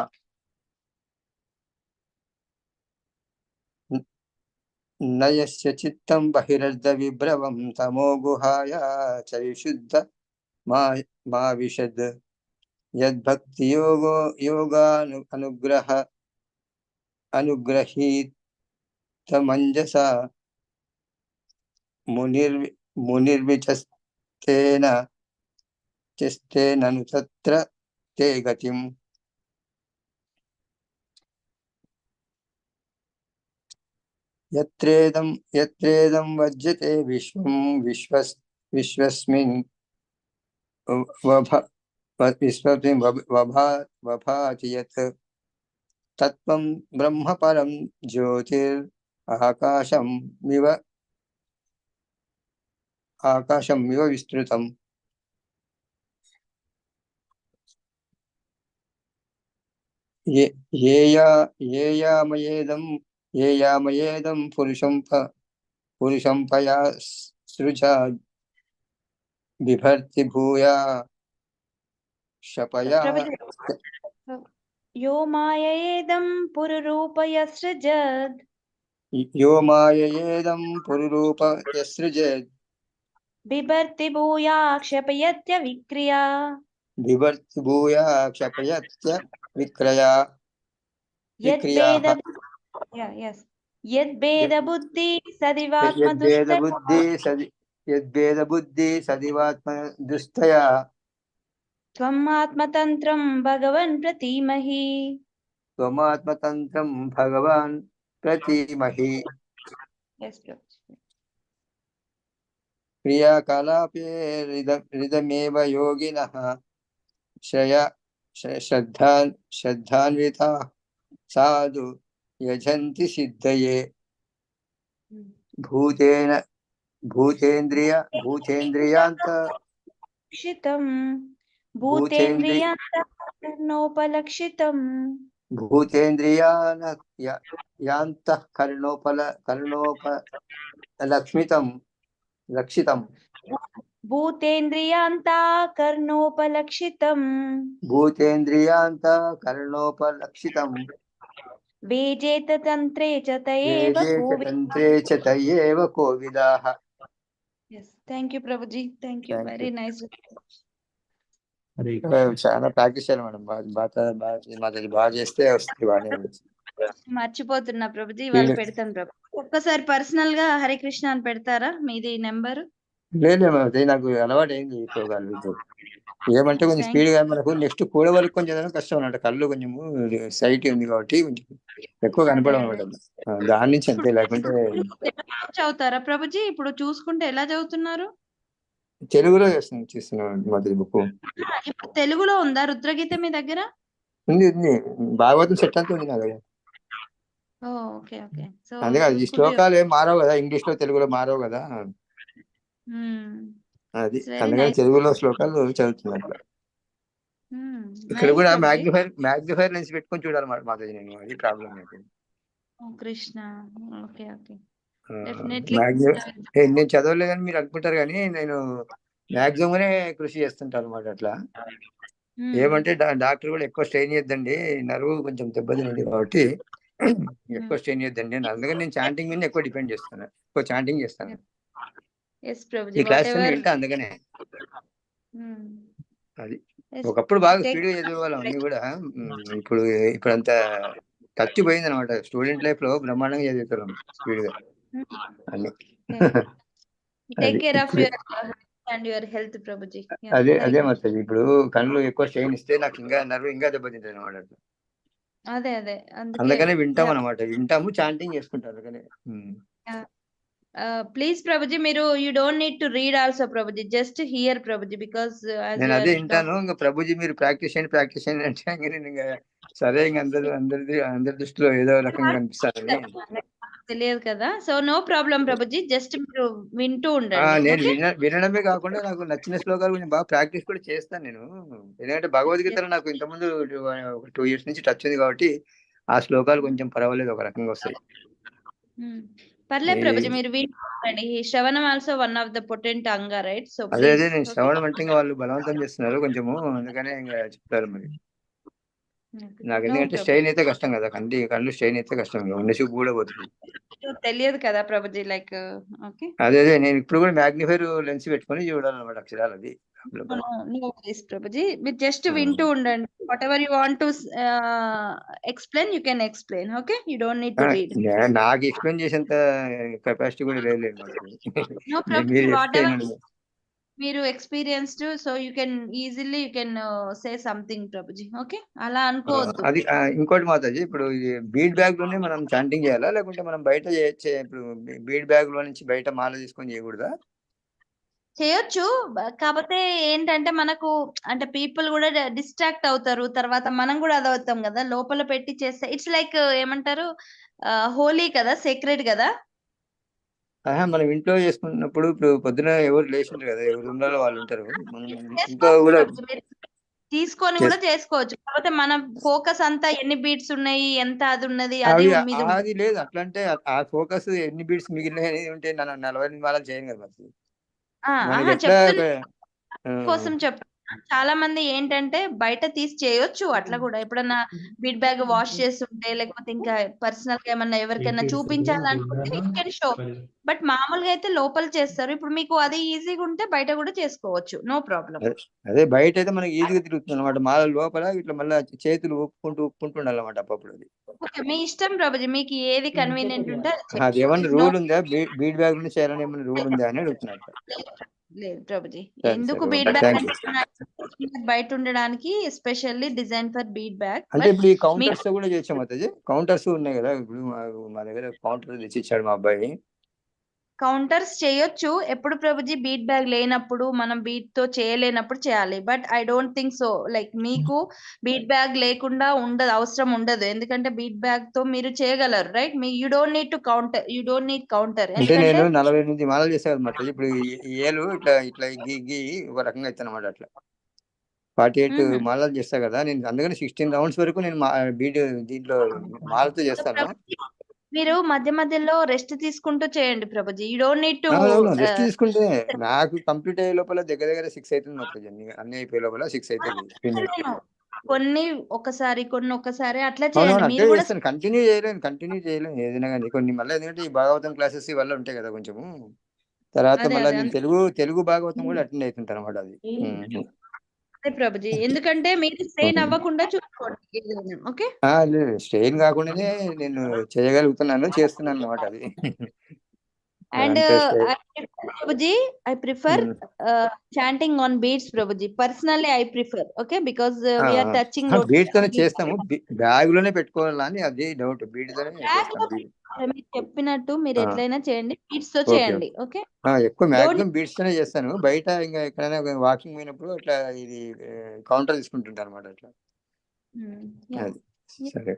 न यस्य चित्तं बहिरर्धविभ्रवं तमो गुहाया च विशुद्ध मा विशद अनुग्रहीतमञ्जसा मुनिर्विचस्तेन चिस्तेननु तत्र ते गतिम् यत्रेदं वज्यते विश्वस्मिन् वभाति यत् तत्त्वं ब्रह्म परं आकाशमिव विस्तृतम् येयामयेदं पुरुषं पया सृजा बिभर्ति भूया शपया Yo mayayedam pururupayasrajad. यो माययेदं पुरुरूप यसृजेत् Bibarti bhuya kshapayatya vikriya. बिभर्ति भूया क्षपयत्य विक्रियाः Yad beda. Yeah, yes. యద్భేదబుద్ధి యద్భేదబుద్ధి సదివాత్మ దుష్టయా త్వమాత్మతంత్రం భగవన్ ప్రతీమహి. త్వమాత్మతంత్రం భగవాన్ ప్రతీమహి. క్రియాకలాపే రిదమేవ యోగినః శ్రద్ధాన్వితా సాధు యజంతి సిద్ధయే. భూతేంద్రియాంతఃకరణోపలక్షితం భూతేంద్రియాంతఃకరణోపలక్షితం వేజేత తంత్రే చ తయేవ కోవిదాః. Thank you Prabhuji, thank you, very nice. చాలా ప్రాక్టీస్ చేయాలి మేడం. బాగా చేస్తే వస్తుంది. బాగానే మర్చిపోతున్నా ప్రభుజీ, వాళ్ళు పెడతాను ప్రభు. ఒక్కసారి పర్సనల్ గా హరే కృష్ణ అని పెడతారా మీది నెంబర్? లేదు నాకు అలవాటు అయింది ఈ ప్రోగ్రామ్. ఏమంటే కొంచెం స్పీడ్ గా మనకు నెక్స్ట్ కూడా వరకు కొంచెం కష్టం అన్నమాట. కళ్ళు కొంచెము సైట్ ఉంది కాబట్టి కొంచెం ఎక్కువ కనపడం అనమాట. దాని నుంచి అంతే. లేకుంటే చదువుతారా ప్రభుజీ? ఇప్పుడు చూసుకుంటే ఎలా చదువుతున్నారు? తెలుగులో చూస్తున్నాం మొదటి బుక్. ఇప్పుడు తెలుగులో ఉందా రుద్రగీత మీ దగ్గర? ఉంది. భాగవతం సెట్ అంతా ఉంది నా దగ్గర. Okay okay. సో అందుకే ఈ శ్లోకాలు ఏం మారవు కదా, ఇంగ్లీష్ లో తెలుగులో మారవు కదా. అది అందుకని తెలుగులో శ్లోకాలు చదువుతున్నాను. ఇక్కడ కూడా మ్యాగ్నిఫైర్ లెన్స్ పెట్టుకొని చూడాలన్నమాట మాతాజీ నేను. అది ప్రాబ్లం అయితే. Krishna okay okay. నేను చదవలేదని మీరు అనుకుంటారు కానీ నేను మ్యాక్సిమం గానే కృషి చేస్తుంటాను అనమాట. అట్లా ఏమంటే డాక్టర్ కూడా ఎక్కువ స్ట్రెయిన్ చేయొద్దండి, నరువు కొంచెం దెబ్బతినండి కాబట్టి ఎక్కువ స్ట్రెయిన్ చేయొద్దండి. అందుకని నేను చాంటింగ్ మీద ఎక్కువ డిపెండ్ చేస్తాను. ఎక్కువ చాంటింగ్ చేస్తాను. ఈ క్లాస్ వింటా అందుకనే. అది ఒకప్పుడు బాగా స్పీడ్ గా చదివేవాళ్ళం అన్ని కూడా. ఇప్పుడు అంత టచ్ పోయింది అనమాట. స్టూడెంట్ లైఫ్ లో బ్రహ్మాండంగా చదువుతాం స్పీడ్ గా అన్ని. అదే మరి ఇప్పుడు కళ్ళు ఎక్కువ స్ట్రెయిన్ ఇస్తే నాకు ఇంకా నర్వ్ ఇంకా దెబ్బతింటుంది అనమాట. అందుకనే వింటాము చాంటింగ్ చేసుకుంటాం అందుకనే. ప్లీజ్ ప్రభుజీ, మీరు you don't need to read also Prabhuji, just hear Prabhuji. Because నేను అదే వింటాను. ఇంకా ప్రభుజీ మీరు ప్రాక్టీస్ చేయండి అంటే ఇంకా సరే, ఇంకా అందరి దృష్టిలో ఏదో రకంగా కనిపిస్తారని తెలియదు కదా. So no problem Prabhuji, just మీరు వింటూ ఉండండి. నేను వినడమే కాకుండా నాకు నచ్చిన శ్లోకాలు కొంచెం బాగా ప్రాక్టీస్ కూడా చేస్తాను నేను. ఎందుకంటే భగవద్గీతలో నాకు ఇంతకుముందు 2 years నుంచి టచ్ ఉంది కాబట్టి ఆ శ్లోకాలు కొంచెం పర్వాలేదు, ఒక రకంగా వస్తాయి. పర్లేదు ప్రభుజీ, మీరు వినండి. శ్రవణం also one of the potent అంగా, రైట్? సో అదే నేను శ్రవణం అంటే వాళ్ళు బలవంతం చేస్తున్నారు కొంచెము, అందుకనే ఇంకా చెప్తారు మరి. నాకు ఎందుకంటే స్ట్రెయిన్ అయితే కష్టం కదా, కళ్ళు స్ట్రెయిన్ అయితే కష్టం, ఉండే చూపు కూడా పోతుంది. తెలియదు కదా ప్రభుజీ, లైక్ ఓకే. అదే నేను ఇప్పుడు కూడా మ్యాగ్నిఫైర్ లెన్స్ పెట్టుకొని చూడాలన్నమాట అక్షరాలు. అది ప్రభుజీ, మీరు జస్ట్ వింటూ ఉండండి. Whatever you want to explain you can explain. Okay, you don't need to read. నాకు ఎక్స్ప్లెయిన్ చేసేంత కెపాసిటీ కూడా లేదు. No problem. వాట్ ఎవర్ మీరు experienced, so you can easily you can say something Prabhuji. Okay, అలా అనుకోవద్దు. అది ఇంకోటి మాతాజీ, ఇప్పుడు బీడ్ బ్యాగ్ లోనే మనం చాంటింగ్ చేయాలా, లేకుంటే మనం బయట చేయొచ్చే? ఇప్పుడు బీడ్ బ్యాగ్ లో నుంచి బయట మాల తీసుకొని చేయకూడదా? చేయొచ్చు, కాకపోతే ఏంటంటే మనకు అంటే పీపుల్ కూడా డిస్ట్రాక్ట్ అవుతారు, తర్వాత మనం కూడా అది అవుతాం కదా. లోపల పెట్టి చేస్తే ఇట్స్ లైక్ ఏమంటారు, హోలీ కదా, సేక్రెడ్ కదా. మనం ఇంట్లో చేసుకున్నప్పుడు ఇప్పుడు పొద్దున ఎవరు లేచింటారు కదా, ఎవరు ఉండాలో వాళ్ళు ఉంటారు. మనం ఇంట్లో కూడా తీసుకొని కూడా చేసుకోవచ్చు. కాకపోతే మన ఫోకస్ అంతా ఎన్ని బీట్స్ ఉన్నాయి, ఎంత అది ఉన్నది, అది లేదు. అట్లా అంటే ఆ ఫోకస్ ఎన్ని బీట్స్ మిగిలినాయి అనేది ఉంటే 40 నిమిషాలు చేయను కదా. కోసం చెప్తాను. చాలా మంది ఏంటంటే బయట తీసి చేయొచ్చు అట్లా కూడా. ఎప్పుడన్నా బీట్ బ్యాగ్ వాష్ చేస్తుంటే లేకపోతే ఇంకా పర్సనల్ గా ఏమన్నా ఎవరికైనా చూపించాలనుకుంటే యూ కెన్ షో. బట్ మామూలుగా అయితే లోపల చేస్తారు. ఇప్పుడు మీకు అది ఈజీగా ఉంటే బయట కూడా చేసుకోవచ్చు, నో ప్రాబ్లం. అదే బయట అయితే మనకి ఈజీగా తిరుగుతుంది అనమాట. మాల లోపల ఇట్లా మళ్ళీ చేతులు ఊపుకుంటూ ఉండాలన్నమాట అప్పుడు. అది ఓకే, మీ ఇష్టం ప్రభుజీ, మీకు ఏది కన్వీనియంట్ ఉంటే అది ఏమన్నా రూల్ ఉందా? బీడ్ బ్యాగ్ నుండి చేయాలని ఏమన్నా రూల్ ఉందా అని అడుగుతున్నట్టు. లేదు ప్రభుజీ. సరే, ఎందుకు సరే, beat okay, bag thank you. బయట ఉండడానికి specially design for beat bag. అంటే ఇప్పుడు ఈ కౌంటర్స్ తో కూడా చేయొచ్చు మాతాజీ. కౌంటర్స్ ఉన్నాయి కదా, ఇప్పుడు మా దగ్గర కౌంటర్ తెచ్చి ఇచ్చాడు మా అబ్బాయి. కౌంటర్స్ చేయొచ్చు ఎప్పుడు ప్రభుజీ, బీట్ బ్యాగ్ లేనప్పుడు, మనం బీట్ తో చేయలేనప్పుడు చేయాలి. But I don't think so. Like మీకు బీట్ బ్యాగ్ లేకుండా అవసరం ఉండదు. ఎందుకంటే బీట్ బ్యాగ్ తో మీరు చేయగలరు, right? You don't need to counter, you don't need counter. అంటే నేను 48 మాలలు చేసాను అనమాట. ఇప్పుడు ఈ ఏలు ఇట్లా ఇట్లా గీ ఒక రకంగా ఇస్తాను అనమాట. అట్లా 48 మాలలు చేస్తా కదా నేను. అందుకని 16 రౌండ్స్ వరకు నేను బీట్ దీంట్లో మాలతో చేస్తాను. మీరు మధ్య మధ్యలో రెస్ట్ తీసుకుంటూ చేయండి Prabhuji. You don't need to rest తీసుకుంటే నాకు కంప్లీట్ అయ్యే లోపల దగ్గర 6 అవుతుంది మొత్తం. అన్ని అయిపోయే లోపల 6 అవుతుంది. కొన్ని ఒకసారి అట్లా చేయండి. అంతే మీరు కూడా చేస్తాను. కంటిన్యూ చేయలేను ఏదైనా కానీ. కొన్ని మళ్ళీ ఎందుకంటే ఈ భాగవతం క్లాసెస్ వల్ల ఉంటాయి కదా కొంచెము. తర్వాత మళ్ళీ నేను తెలుగు భాగవతం కూడా అటెండ్ అవుతుంటాను అనమాట. అది ప్రభుజీ, ఎందుకంటే మీరు స్ట్రెయిన్ అవ్వకుండా చూసుకోండి. ఓకే, స్ట్రెయిన్ కాకుండానే నేను చేయగలుగుతున్నాను, చేస్తున్నాను అనమాట. అది and Prabhuji, I prefer chanting on beats Prabhuji. Personally I prefer, okay, because we are touching beat తోనే చేస్తాము. బ్యాగ్ లోనే పెట్టుకోవాలని అది డౌట్. బీట్ తోనే మీరు చెప్పినట్టు మీరు ఎట్లయినా చేయండి, బీట్స్ తో చేయండి. ఓకే, ఎక్కువ మాక్సిమం బీట్స్ తోనే చేస్తాను. బయట ఇంకా ఎక్కడైనా వాకింగ్ పోయినప్పుడు అట్లా ఇది కౌంటర్ తీసుకుంటుంటాను అనమాట. అట్లా సరే.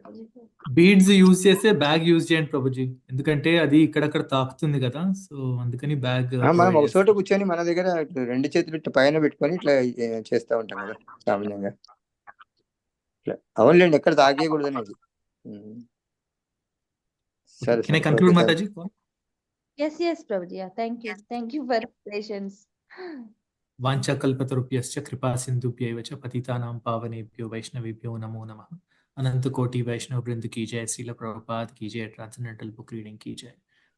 బీడ్స్ యూజ్ చేస్తే బ్యాగ్ యూజ్ చేయండి ప్రభుజీ, ఎందుకంటే అది ఇక్కడక్కడ తాకుతుంది కదా, సో అందుకని బ్యాగ్. మనం ఒక చోట కూర్చొని మన దగ్గర 2 చేతులు ఇట్లా పైన పెట్టుకొని ఇట్లా చేస్తూ ఉంటాం కదా సామాన్యంగా. అవునులేండి, ఎక్కడ తాగేయకూడదు అనేది. సరే, Can I conclude, Mataji? Yes, Prabhuji. Yeah, thank you for patience. वाञ्छाकल्पतरुभ्यश्च कृपा सिन्धुभ्यैव च पतितानां पावनेभ्यो वैष्णवेभ्यो नमो नमः। अनंत कोटि वैष्णव वृंद की जय। श्रील प्रभुपाद की जय। ट्रांसेंडेंटल बुक रीडिंग की जय।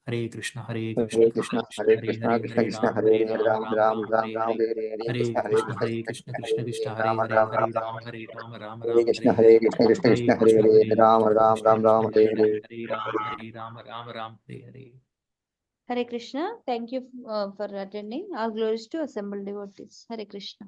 हरे कृष्ण हरे कृष्ण कृष्ण हरे कृष्ण कृष्ण कृष्ण हरे राम राम राम राम हरे हरे कृष्ण कृष्ण कृष्ण कृष्ण हरे हरे हरे राम राम हरे Krishna Krishna Krishna Hare Hare Ram Ram Ram Ram Hare Hare Hare Ram Hare Hare. Hare Krishna. Thank you for attending. All glories to assembled devotees. Hare Krishna.